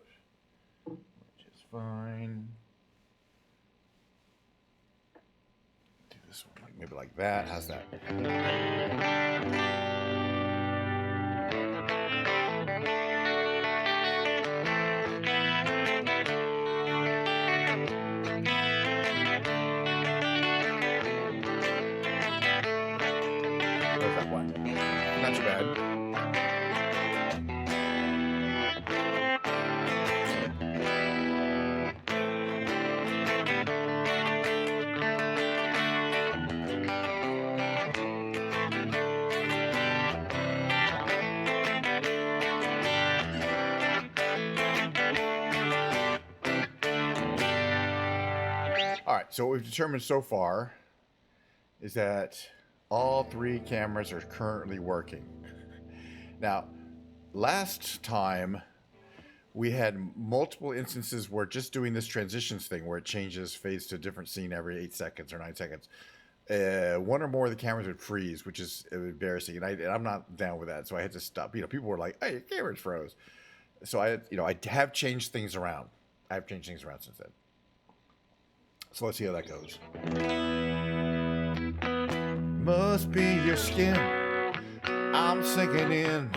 which is fine. Do this one like maybe like that. How's that? How's that one? Not too bad. All right, so what we've determined so far is that all 3 cameras are currently working. Now, last time we had multiple instances where just doing this transitions thing where it changes phase to a different scene every 8 seconds or 9 seconds, 1 or more of the cameras would freeze, which is embarrassing, and I'm not down with that, so I had to stop. People were like, "Hey, your camera's froze," so I have changed things around. I have changed things around since then. So let's see how that goes. Must be your skin, I'm sinking in.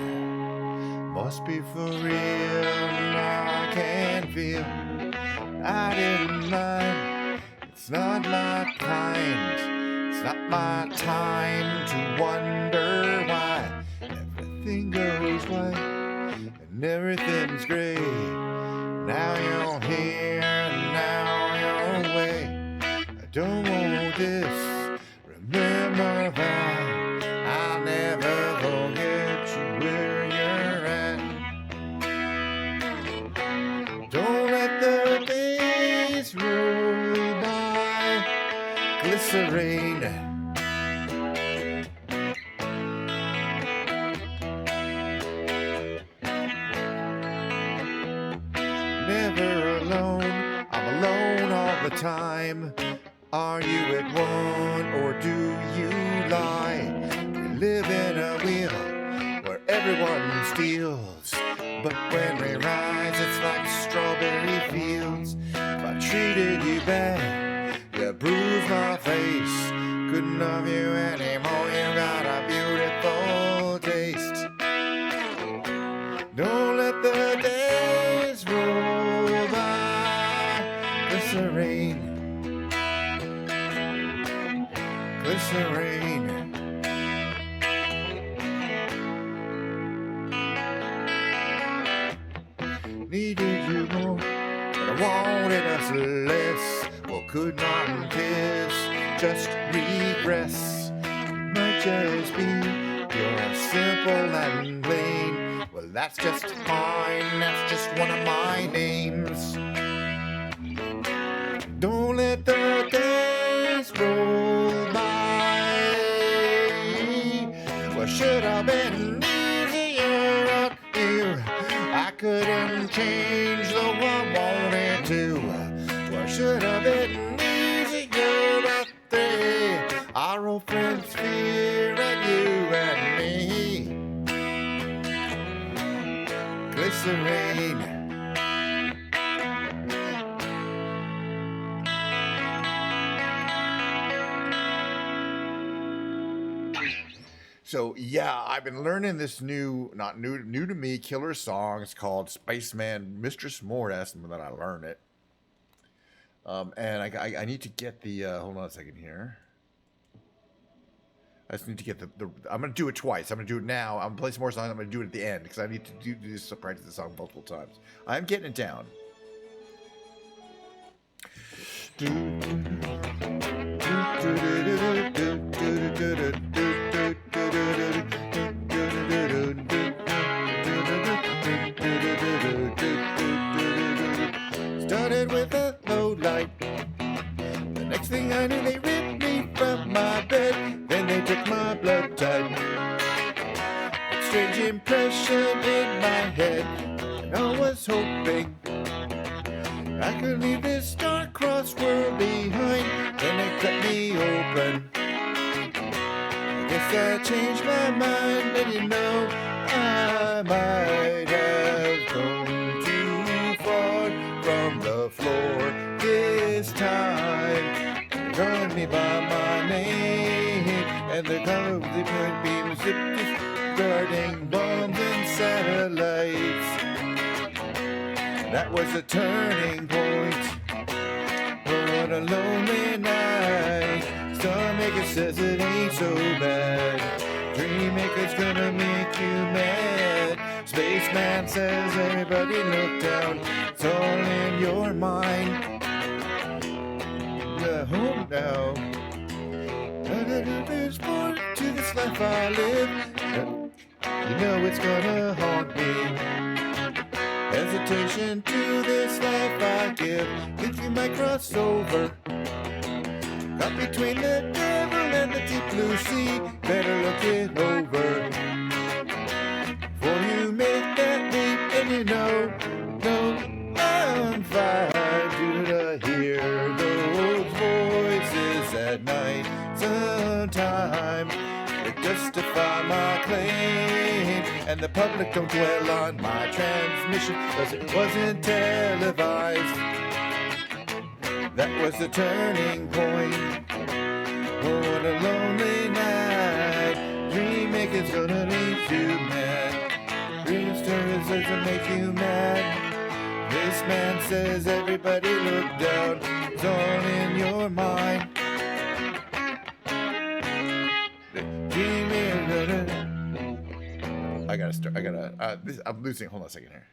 Must be for real, I can feel. I didn't mind, it's not my kind. It's not my time to wonder why. Everything goes white and everything's gray. Now you're here, now you're away. I don't want this, remember that. I'll never forget you where you're at. Don't let the days roll by. Glycerine. Never alone, I'm alone all the time. Are you at one or do you lie? We live in a wheel where everyone steals, but when we rise it's like strawberry fields. If I treated you bad, you bruised my face. Couldn't love you anymore, you got a beautiful taste. Don't let the days roll by. Glycerine. Glycerine. Needed you more, but I wanted us less. Well, could not kiss, just regress. It might just be you're simple and plain. Well, that's just fine, that's just one of my names. Don't let the days roll by. Well, should have been easier on you. I couldn't change the one I wanted to. Well, should have been easier, but our old friends fear at you and me. Glycerine. So yeah, I've been learning this not new to me, killer song. It's called Spaceman Mistress More. That's when I learned it. And I need to get the hold on a second here. I just need to get the I'm gonna do it twice. I'm gonna do it now. I'm gonna play some more songs. I'm gonna do it at the end because I need to do this, practice the song multiple times. I'm getting it down. Started with a low light. The next thing I knew, they ripped me from my bed. Then they took my blood type. A strange impression in my head, and I was hoping I could leave this star-crossed world behind. Then they cut me open. I guess I changed my mind, and you know I might have gone too far from the floor this time. They're calling me by my name, and they're calling the point beams discarding bombs and satellites. That was a turning point. What a lonely night. Starmaker says it ain't so bad. Dreammaker's gonna make you mad. Spaceman says everybody look down. It's all in your mind. Home now. There's more to this life I live. You know it's gonna haunt me. Hesitation to this life I give. Think you might cross over. Caught between the devil and the deep blue sea. Better look it over. Before you make that leap, and you know, no, I'm fine. Did I hear those voices at night? Sometime to justify my claim, and the public don't dwell on my transmission, 'cause it wasn't televised. That was the turning point. Oh, what a lonely night. Dreammaker's gonna make you mad. Dream stories doesn't make you mad. This man says everybody look down. It's all in your mind. I'm losing. Hold on a second here.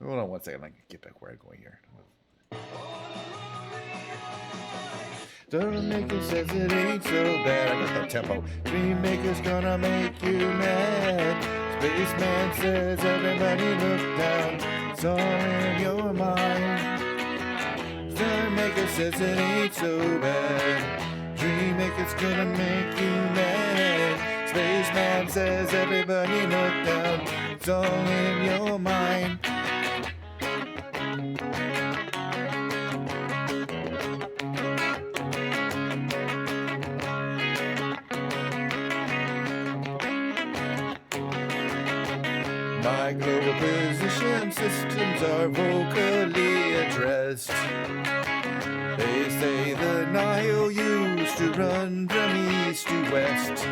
Hold on one second. I can get back where I'm going here. Dreammaker says it ain't so bad. I got that tempo. Dreammaker's gonna make you mad. Spaceman says everybody look down. It's all in your mind. Dreammaker says it ain't so bad. Dreammaker's gonna make you mad. Spaceman says everybody look down. It's all in your mind. My global position systems are vocally addressed. They say the Nile used to run from east to west.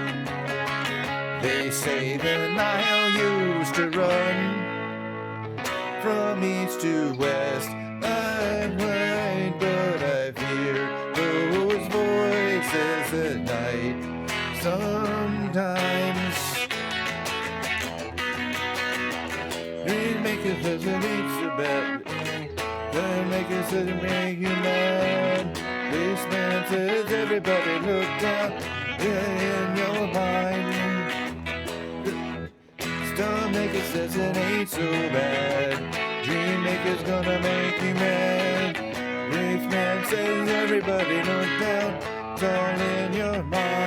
They say the Nile used to run from east to west. I'm right, but I fear those voices at night. Sometimes Dreammaker says it ain't so bad. Dreammaker says it make you mad. This man says everybody look down. In your mind. Starmaker says it ain't so bad. Dreammaker's gonna make you mad. This man says everybody look down. It's all in your mind.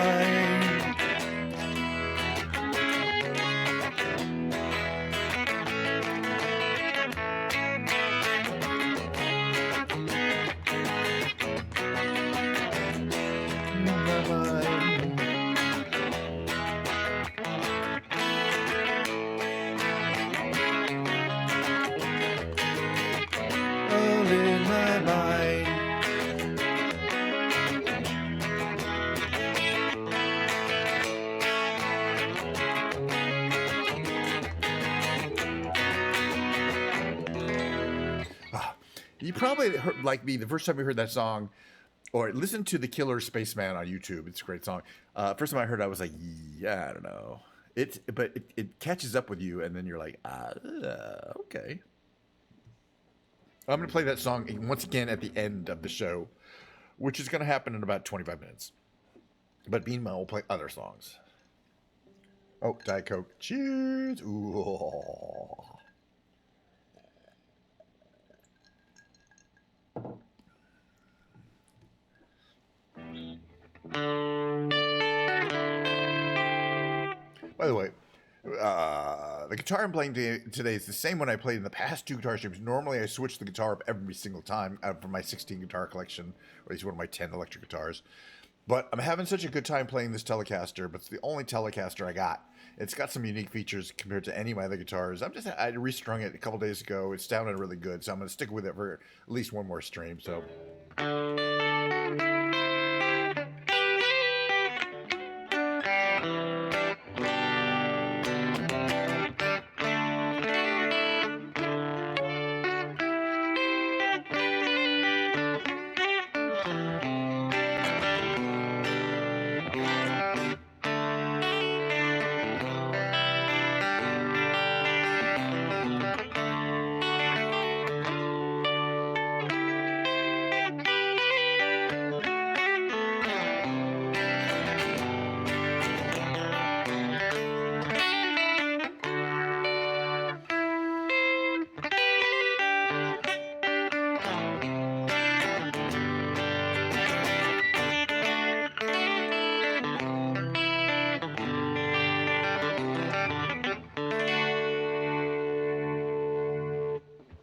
You probably heard, like me, the first time you heard that song, or listen to The Killer Spaceman on YouTube. It's a great song. First time I heard it, I was like, yeah, I don't know. But it catches up with you, and then you're like, okay. I'm going to play that song once again at the end of the show, which is going to happen in about 25 minutes. But meanwhile, we'll play other songs. Oh, Diet Coke. Cheers. Ooh. By the way, the guitar I'm playing today is the same one I played in the past two guitar streams. Normally, I switch the guitar up every single time for my 16 guitar collection, or at least one of my 10 electric guitars. But I'm having such a good time playing this Telecaster, but it's the only Telecaster I got. It's got some unique features compared to any of my other guitars. I restrung it a couple days ago. It sounded really good, so I'm going to stick with it for at least one more stream. So.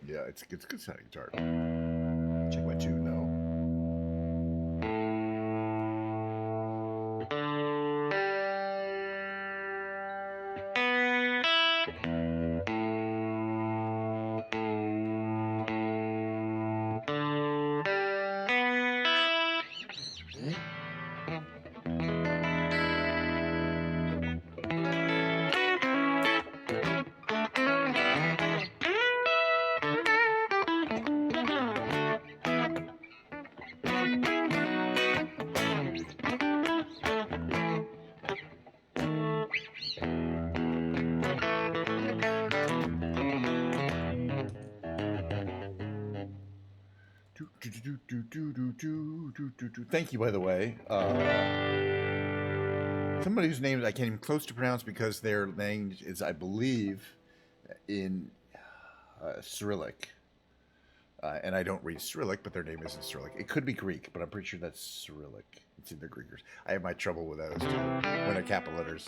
Yeah, it's a good sounding guitar. Check my tune though. Thank you, by the way. Somebody whose name I can't even close to pronounce because their language is, I believe, in Cyrillic. And I don't read Cyrillic, but their name isn't Cyrillic. It could be Greek, but I'm pretty sure that's Cyrillic. It's either Greek or... I have my trouble with those too, when they're capital letters.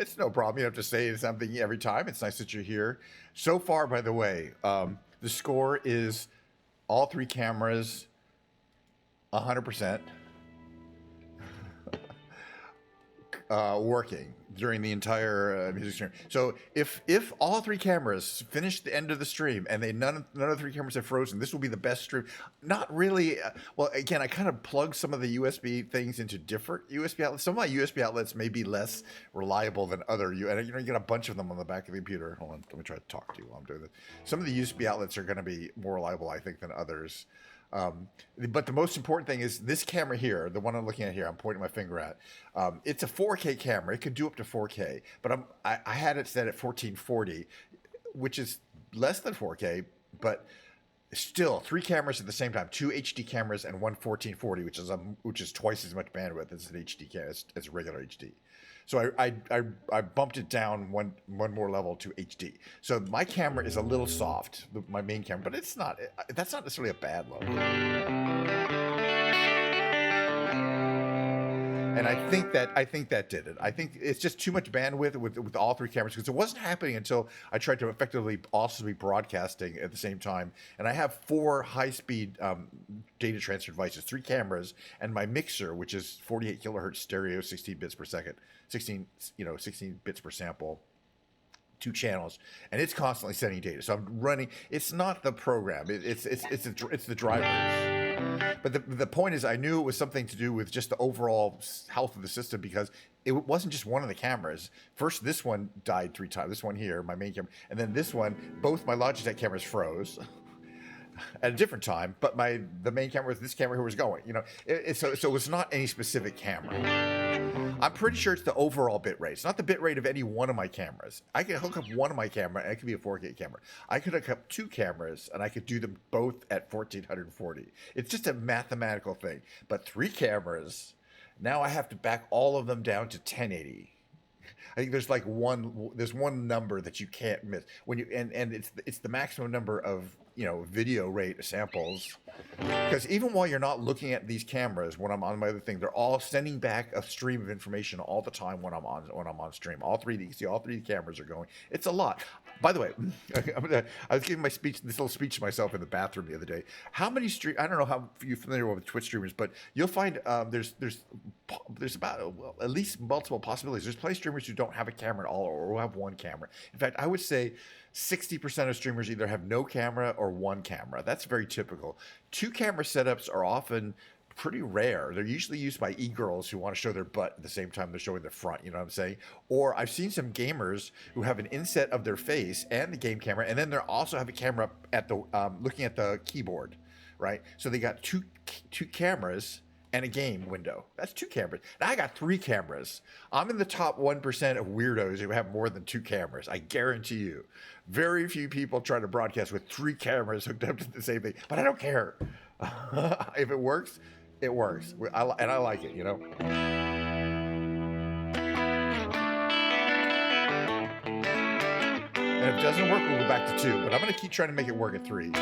It's no problem. You don't have to say something every time. It's nice that you're here. So far, by the way, the score is all three cameras 100% working during the entire music stream. So if all three cameras finish the end of the stream and none of the three cameras have frozen, this will be the best stream. Not really. Well, again, I kind of plug some of the USB things into different USB outlets. Some of my USB outlets may be less reliable than other. You get a bunch of them on the back of the computer. Hold on, let me try to talk to you while I'm doing this. Some of the USB outlets are going to be more reliable, I think, than others. But the most important thing is this camera here, the one I'm looking at here, I'm pointing my finger at. It's a 4K camera. It could do up to 4K, but I had it set at 1440, which is less than 4K, but still 3 cameras at the same time, 2 HD cameras and one 1440, which is twice as much bandwidth as an HD camera, as regular HD. So I bumped it down one more level to HD. So my camera is a little soft, my main camera, but that's not necessarily a bad level. And I think that did it. I think it's just too much bandwidth with all 3 cameras, because it wasn't happening until I tried to effectively also be broadcasting at the same time. And I have 4 high-speed data transfer devices, 3 cameras, and my mixer, which is 48 kilohertz stereo, 16 bits per second, 16 bits per sample. 2 channels, and it's constantly sending data. So I'm running. It's not the program. It's the drivers. But the point is, I knew it was something to do with just the overall health of the system, because it wasn't just one of the cameras. First, this one died 3 times. This one here, my main camera, and then this one. Both my Logitech cameras froze at a different time, but the main camera was this camera here was going. So it was not any specific camera. I'm pretty sure it's the overall bit rate. It's not the bit rate of any one of my cameras. I can hook up one of my camera, and it could be a 4K camera. I could hook up 2 cameras, and I could do them both at 1440. It's just a mathematical thing. But 3 cameras, now I have to back all of them down to 1080. I think there's one number that you can't miss when you and it's the maximum number of video rate samples. Because even while you're not looking at these cameras, when I'm on my other thing, they're all sending back a stream of information all the time when I'm on stream. All three, you can see all three cameras are going. It's a lot. By the way, I was giving this little speech to myself in the bathroom the other day. How many I don't know how you're familiar with Twitch streamers, but you'll find there's about at least multiple possibilities. There's plenty of streamers who don't have a camera at all, or who have one camera. In fact, I would say 60% of streamers either have no camera or one camera. That's very typical. Two camera setups are often pretty rare. They're usually used by e-girls who want to show their butt at the same time they're showing their front, you know what I'm saying? Or I've seen some gamers who have an inset of their face and the game camera, and then they also have a camera at the looking at the keyboard, right? So they got two cameras and a game window. That's two cameras. Now I got three cameras. I'm in the top 1% of weirdos who have more than two cameras. I guarantee you. Very few people try to broadcast with three cameras hooked up to the same thing, but I don't care. If it works, it works. And I like it, you know? And if it doesn't work, we'll go back to two, but I'm going to keep trying to make it work at three.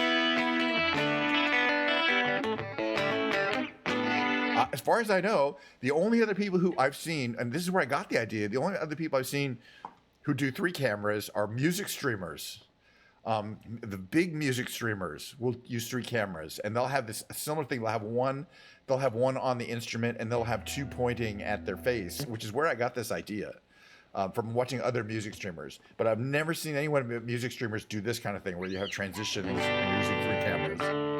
As far as I know, the only other people who I've seen, and this is where I got the idea, the only other people I've seen who do three cameras are music streamers. The big music streamers will use three cameras, and they'll have this similar thing. They'll have one on the instrument, and they'll have two pointing at their face, which is where I got this idea from watching other music streamers. But I've never seen anyone music streamers do this kind of thing where you have transitions and you're using three cameras.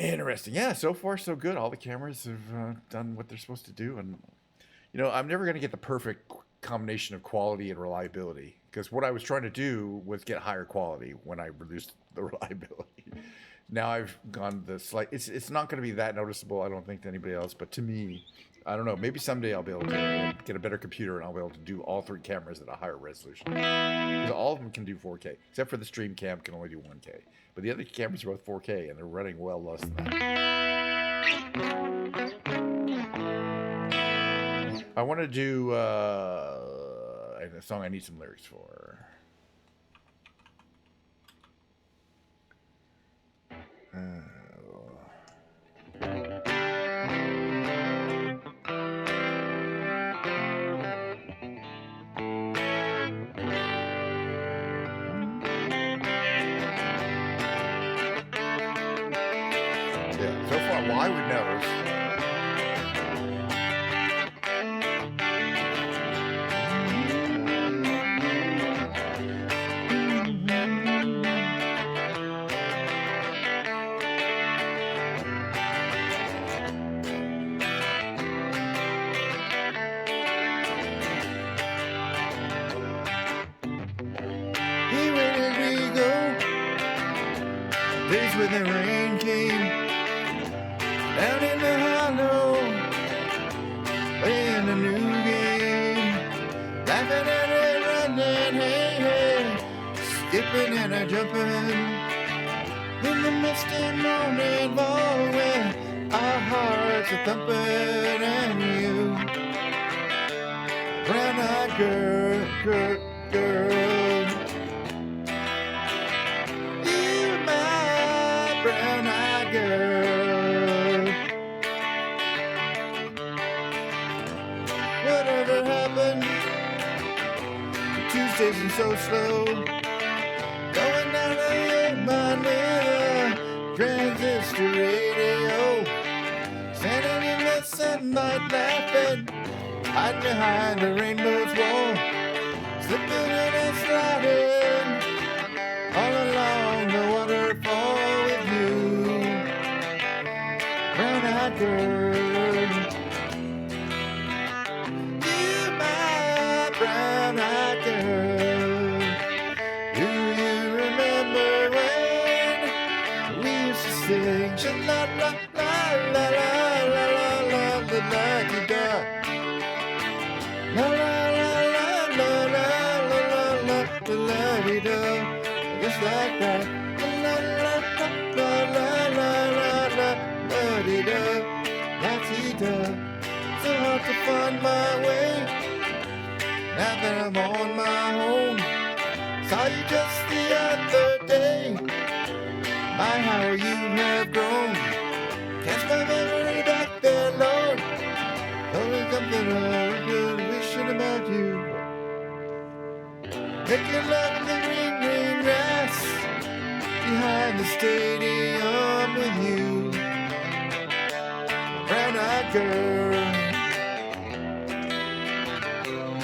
Interesting. Yeah, so far so good. All the cameras have done what they're supposed to do, and I'm never going to get the perfect combination of quality and reliability, because what I was trying to do was get higher quality when I reduced the reliability. Now I've gone the slight. It's not going to be that noticeable, I don't think, to anybody else, but to me, I don't know. Maybe someday I'll be able to get a better computer and I'll be able to do all three cameras at a higher resolution, because all of them can do 4K, except for the stream cam can only do 1K. But the other cameras are both 4K, and they're running well less than that. I want to do a song I need some lyrics for. Yeah, so far, well, I would know. Hey, where did we go? Days when the rain came down in the hollow, playing a new game, laughing and a running, hey, hey, skipping and a jumping in the misty morning fall when our hearts are thumping and you, brown-eyed girl. You, my brown-eyed girl. Whatever happened to Tuesdays and so slow? Going down the mine with a transistor radio, standing in the sunlight laughing, hiding behind the rainbow's wall, slipping and sliding all along the waterfall with you, brown-eyed girl. You, my brown-eyed girl. Do you remember when we used to sing sha-la-la, la-la-la-la-la-la-la-la-la-la-la-la-la-la-la, just like that. La la la la la la la la dee da, la dee da. So hard to find my way. Now that I'm on my own, saw you just the other day. My, how you have grown. Catch my memory back there, Lord. Only something I was wishing about you. Making love in the green, green grass behind the stadium with you, brown-eyed girl.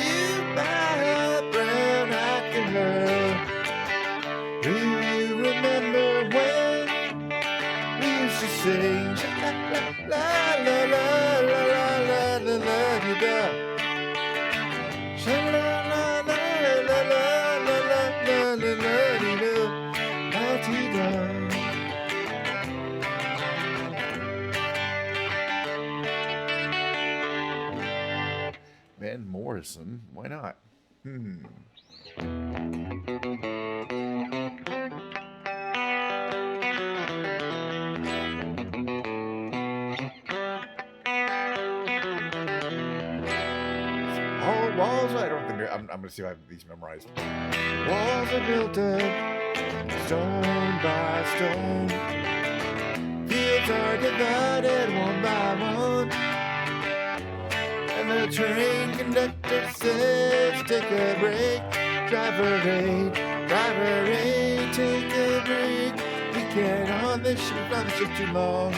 You, my brown-eyed girl. Do you remember when we used to sing la la la la la la la la la da, la la la la la la la la la la. Van Morrison, why not? All walls, I don't think I'm gonna see if I have these memorized. Walls are built up, stone by stone. Fields are divided one by one. And the train conductor says, take a break. Driver 8, take a break. We can't on this ship too long.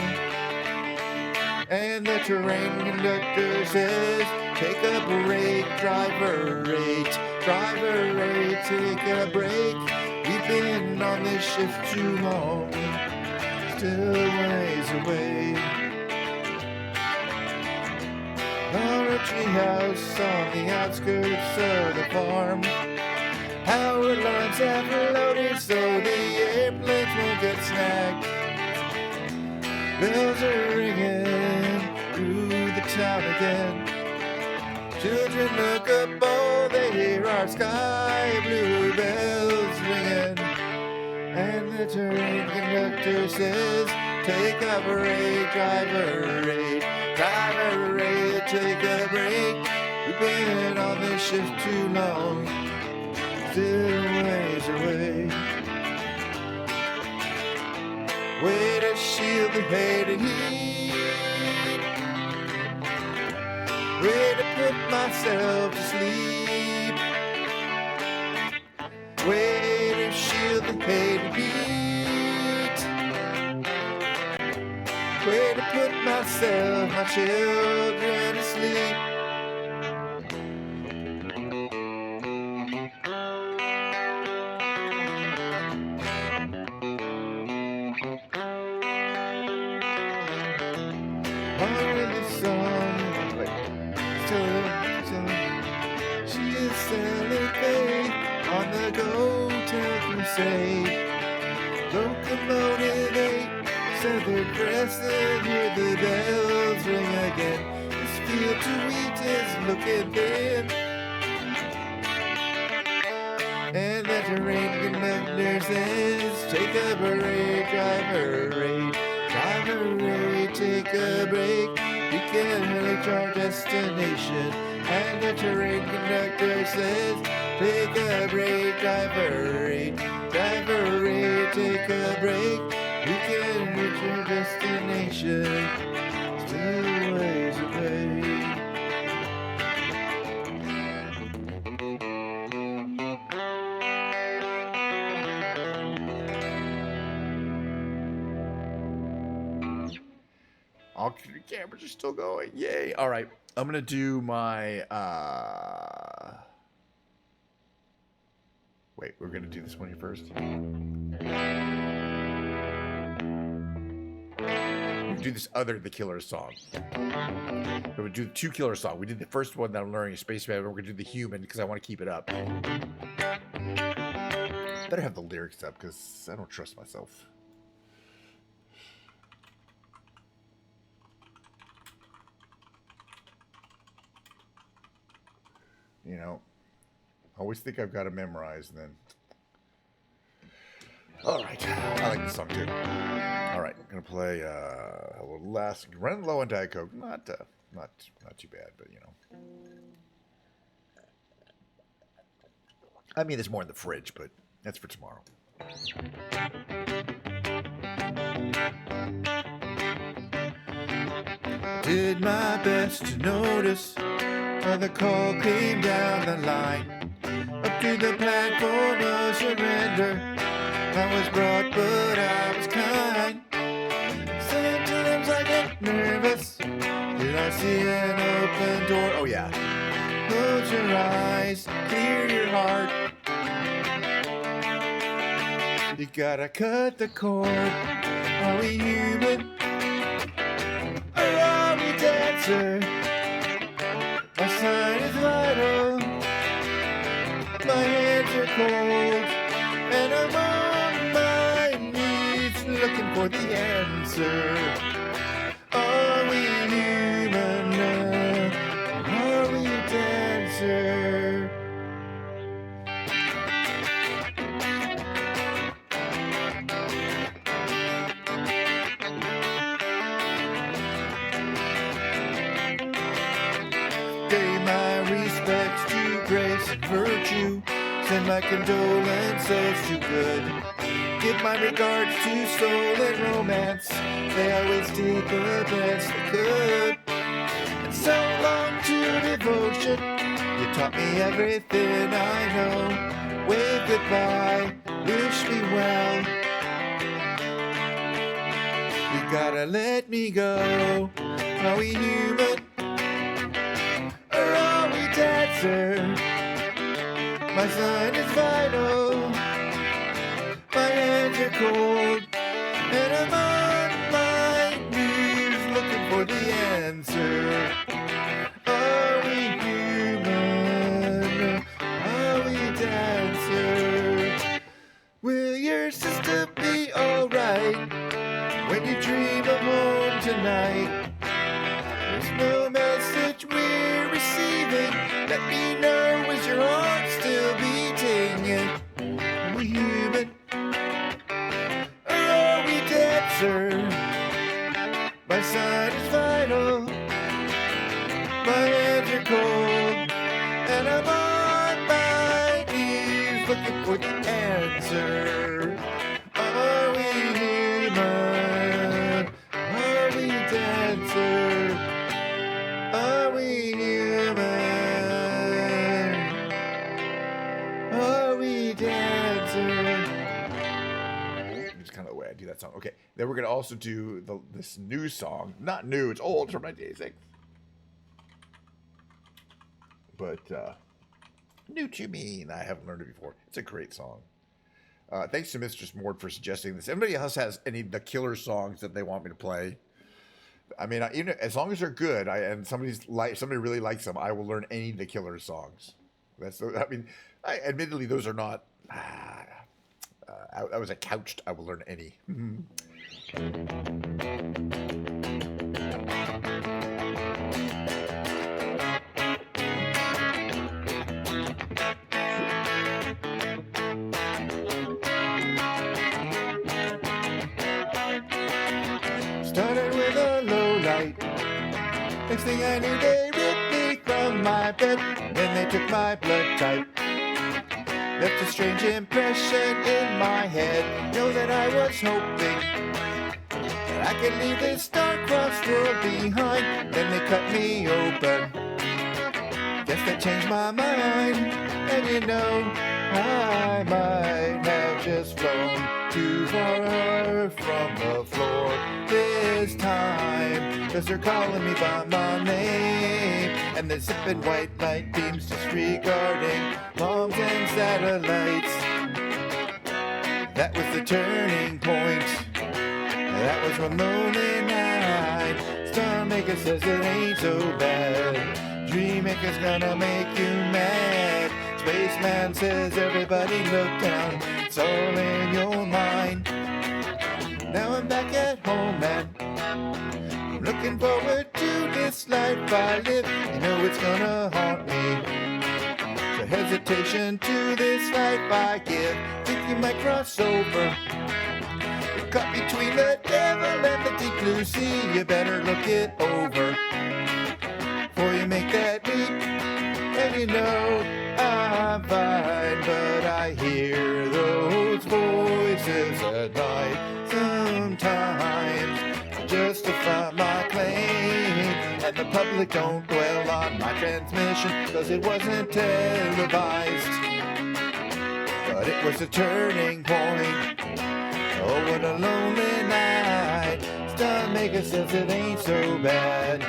And the train conductor says, take a break. Driver 8, take a break. We've been on this shift too long. Still ways away. On a treehouse on the outskirts of the farm. Power lines have loaded so the airplanes won't get snagged. Bells are ringing through the town again. Children look up, oh, they hear our sky blue bells ringing. And the train conductor says, take a break, driver 8. Driver 8, take a break. We've been on this shift too long. Still ways away. Way to shield the hated heat. Way to put myself to sleep. Way to shield the hated heat. way to put myself, my children to sleep. Part of the song, wait, she is selling faith on the go-to crusade. Locomotive 8, southern crest, and hear the bells ring again. This field to wheat is looking thin, and that train conductor says, take a break, driver rate. Driver rate, take a break. We can reach our destination. And the train conductor says, take a break, driver rate. Driver rate, take a break. We can reach our destination. Still a ways away. All the cameras are still going. Yay. All right. I'm going to do my... Wait, we're going to do this one here first. We'll do this other The Killer song. We'll do the 2 Killer song. We did the first one that I'm learning, Spaceman, but we're going to do the Human because I want to keep it up. Better have the lyrics up because I don't trust myself. You know, I always think I've got to memorize, and then... All right. I like this song, too. All right. I'm going to play a little last... Running low on Diet Coke. Not too bad, but, you know. I mean, there's more in the fridge, but that's for tomorrow. Did my best to notice how the call came down the line, up to the platform of surrender. I was brought, but I was kind. Sometimes I get nervous. Did I see an open door? Oh yeah. Close your eyes, clear your heart. You gotta cut the cord. Are we human? Or are we dancer? My sign is vital, my hands are cold, and I'm on my knees looking for the answer. Are we human? Are we dancer? Pay my respects to grace and virtue. Send my condolences to good. Give my regards to soul and romance. They always did the best they could. And so long to devotion. You taught me everything I know. Wave goodbye, wish me well. You gotta let me go. Are we human? Or are we dancer? My sign is vital. My hands are cold. And I'm on my knees looking for the answer. Are we human? Are we dancer? Will your sister be alright when you dream of home tonight? There's no message we're receiving. Let me know, is your heart still beating? Are we human? Or are we dancer? My sign is vital. My hands are cold. And I'm on my knees looking for the answer. Are we human? Are we dancer? Are we human? Are we dancer? just kind of the way I do that song. Okay, then we're gonna also do this new song. Not new, it's old. It's from 1986. But new to me, and I haven't learned it before. It's a great song. Thanks to Mistress Mord for suggesting this. Anybody else has any of the killer songs that they want me to play? I mean, even as long as they're good, and somebody really likes them, I will learn any of the killer songs. Admittedly, those are not. I was a couched. I will learn any. Started with a low light. Next thing I knew, they ripped me from my bed. Then they took my blood type. Left a strange impression in my head. Know that I was hoping that I could leave this star-crossed world behind. Then they cut me open. Guess that changed my mind. And you know, I might have just flown too far from the floor this time. 'Cause they're calling me by my name. And the zipping white light beams disregarding bombs and satellites. That was the turning point. That was one lonely night. Starmaker says it ain't so bad. Dreammaker's gonna make you mad. Spaceman says everybody look down. It's all in your mind. Now I'm back at home and I'm looking forward to this life I live. You know it's gonna haunt me. The hesitation to this life I give. Think you might cross over. You're caught between the devil and the deep blue sea. You better look it over before you make that leap. And you know I'm fine, but I hear those voices at night sometimes to justify my claim. And the public don't dwell on my transmission, 'cause it wasn't televised. But it was a turning point. Oh, what a lonely night. Starmaker says it ain't so bad.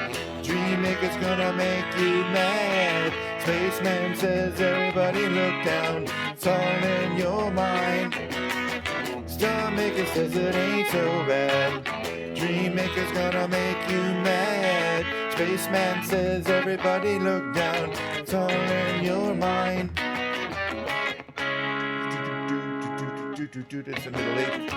Dreammaker's gonna make you mad. Spaceman says everybody look down. It's all in your mind. Starmaker says it ain't so bad. Dreammaker's gonna make you mad. Spaceman says everybody look down. It's all in your mind. It's the middle eight.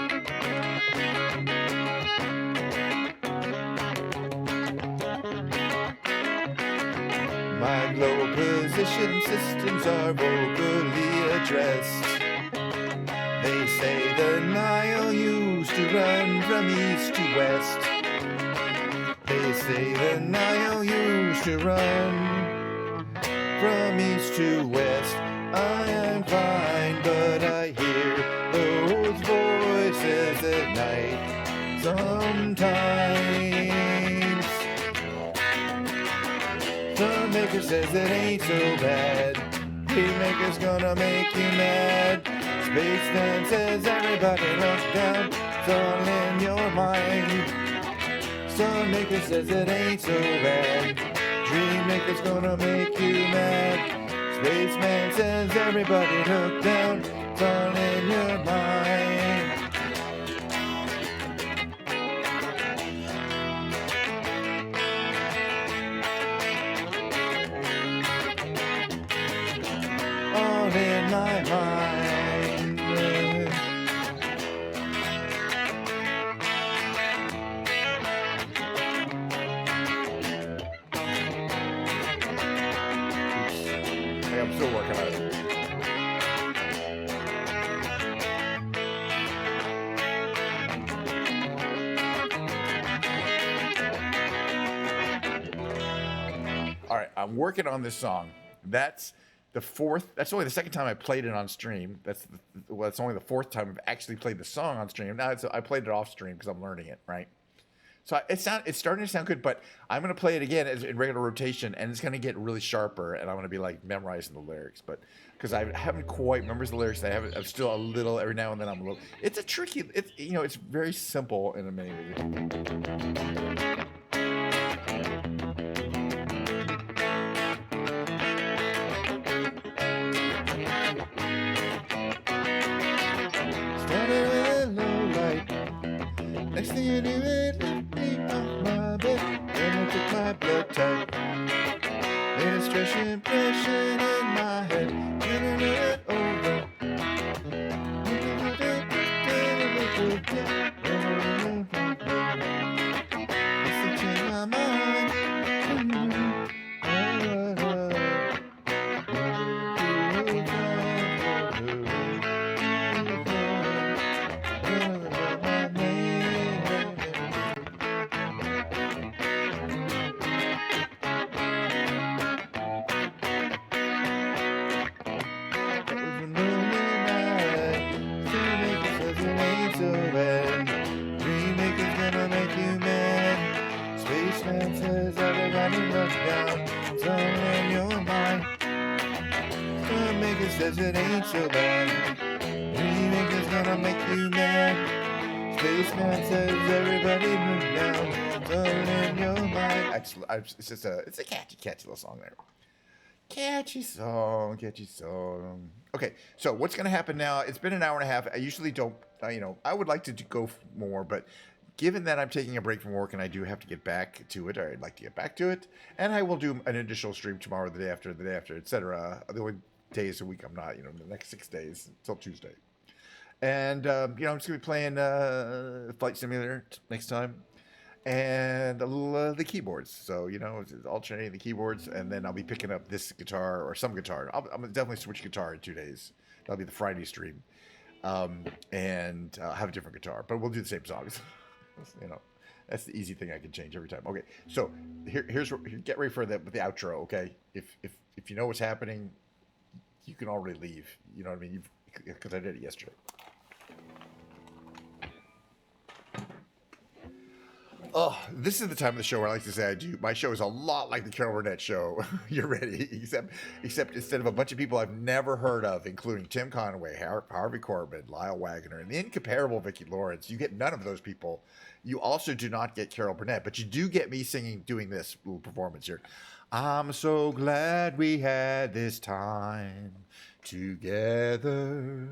My global position systems are vocally addressed. They say the Nile used to run from east to west. They say the Nile used to run from east to west. I am fine, but I hear those voices at night sometimes. Starmaker says it ain't so bad. Dreammaker's gonna make you mad. Spaceman says everybody look down. It's all in your mind. Starmaker says it ain't so bad. Dreammaker's gonna make you mad. Spaceman says everybody look down. It's all in your mind. All in my mind. I'm still working on it. All right, I'm working on this song. That's the fourth. That's only the second time I played it on stream. That's only the fourth time I've actually played the song on stream. Now I played it off stream because I'm learning it, right? So it's starting to sound good, but I'm gonna play it again as in regular rotation, and it's gonna get really sharper, and I'm gonna be like memorizing the lyrics, but because I haven't quite memorized the lyrics, I'm still a little every now and then I'm a little. It's a tricky. It's it's very simple in many ways. Started with a low light. Next thing you knew it, left me off my bed. Then I took my blood type. Made a stretch impression in my head. Then I let it over. It's to change my mind. Spaceman says everybody look down. Somewhere in your mind. Filmmaker says it ain't so bad. Remaker's gonna make you mad. Spaceman says everybody look down. Somewhere in your mind. It's just it's a catchy little song there. Catchy song. Okay, so what's going to happen now? It's been an hour and a half. I usually don't, I would like to go more, but given that I'm taking a break from work and I do have to get back to it, or I'd like to get back to it, and I will do an additional stream tomorrow, the day after, etc. The only days a week I'm not, the next 6 days until Tuesday. And, I'm just going to be playing Flight Simulator next time. And a little the keyboards, so it's alternating the keyboards, and then I'll be picking up this guitar or some guitar. I'm gonna definitely switch guitar in 2 days. That'll be the Friday stream, and have a different guitar, but we'll do the same songs. That's the easy thing I can change every time. Okay, so here's get ready for the outro. Okay, if you know what's happening, you can already leave. You know what I mean? Because I did it yesterday. Oh, this is the time of the show where I like to say my show is a lot like the Carol Burnett show. You're ready, except instead of a bunch of people I've never heard of, including Tim Conway, Harvey Korman, Lyle Wagner, and the incomparable Vicki Lawrence, you get none of those people. You also do not get Carol Burnett, but you do get me doing this little performance here. I'm so glad we had this time together,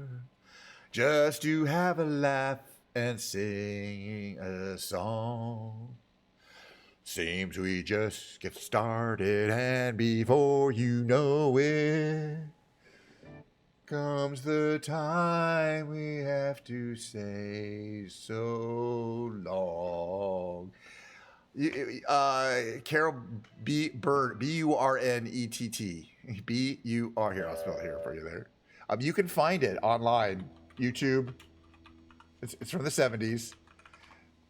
just to have a laugh and sing a song. Seems we just get started, and before you know it, comes the time we have to say so long. Carol Burnett, B-U-R, here, I'll spell it here for you there. You can find it online, YouTube. It's from the 70s.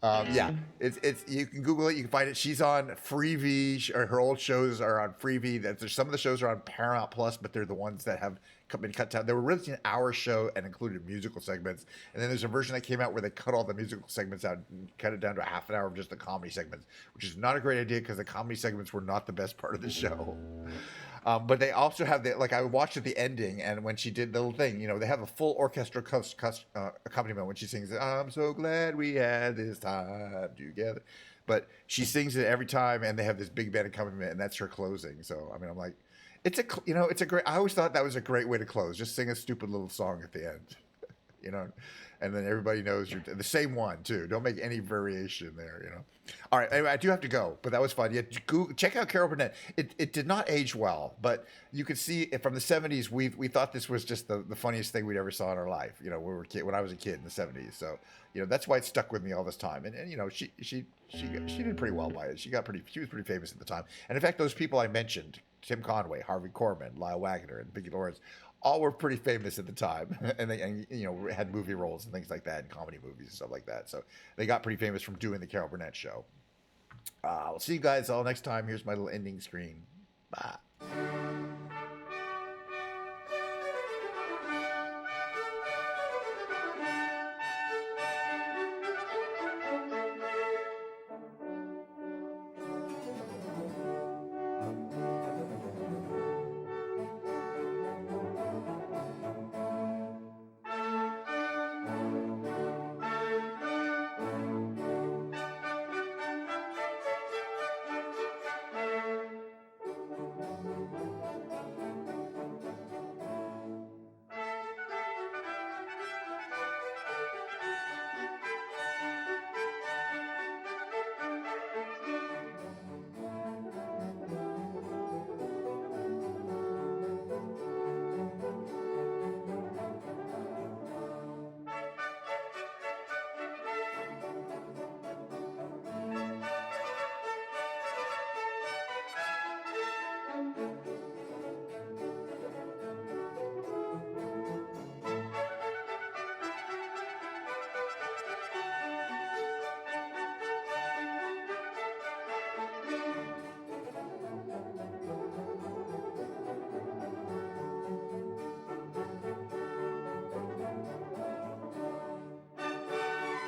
Yeah, it's you can Google it. You can find it. She's on Freevee. Her old shows are on Freevee. There's some of the shows are on Paramount Plus, but they're the ones that have been cut down. They were originally an hour show and included musical segments. And then there's a version that came out where they cut all the musical segments out and cut it down to a half an hour of just the comedy segments, which is not a great idea because the comedy segments were not the best part of the show. But they also have I watched at the ending, and when she did the little thing, they have a full orchestral accompaniment when she sings, "I'm so glad we had this time together." But she sings it every time, and they have this big band accompaniment, and that's her closing. So, I mean, I'm like, it's a great, I always thought that was a great way to close. Just sing a stupid little song at the end, and then everybody knows you're the same one too. Don't make any variation there, All right, anyway, I do have to go, but that was fun. Yeah, check out Carol Burnett. It did not age well, but you could see it from the 70s. We thought this was just the funniest thing we'd ever saw in our life. When I was a kid in the 70s. So that's why it stuck with me all this time. And she did pretty well by it. She was pretty famous at the time. And in fact, those people I mentioned, Tim Conway, Harvey Korman, Lyle Wagner, and Vicki Lawrence, all were pretty famous at the time, and they had movie roles and things like that, and comedy movies and stuff like that. So they got pretty famous from doing the Carol Burnett show. I'll see you guys all next time. Here's my little ending screen. Bye.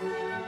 Bye.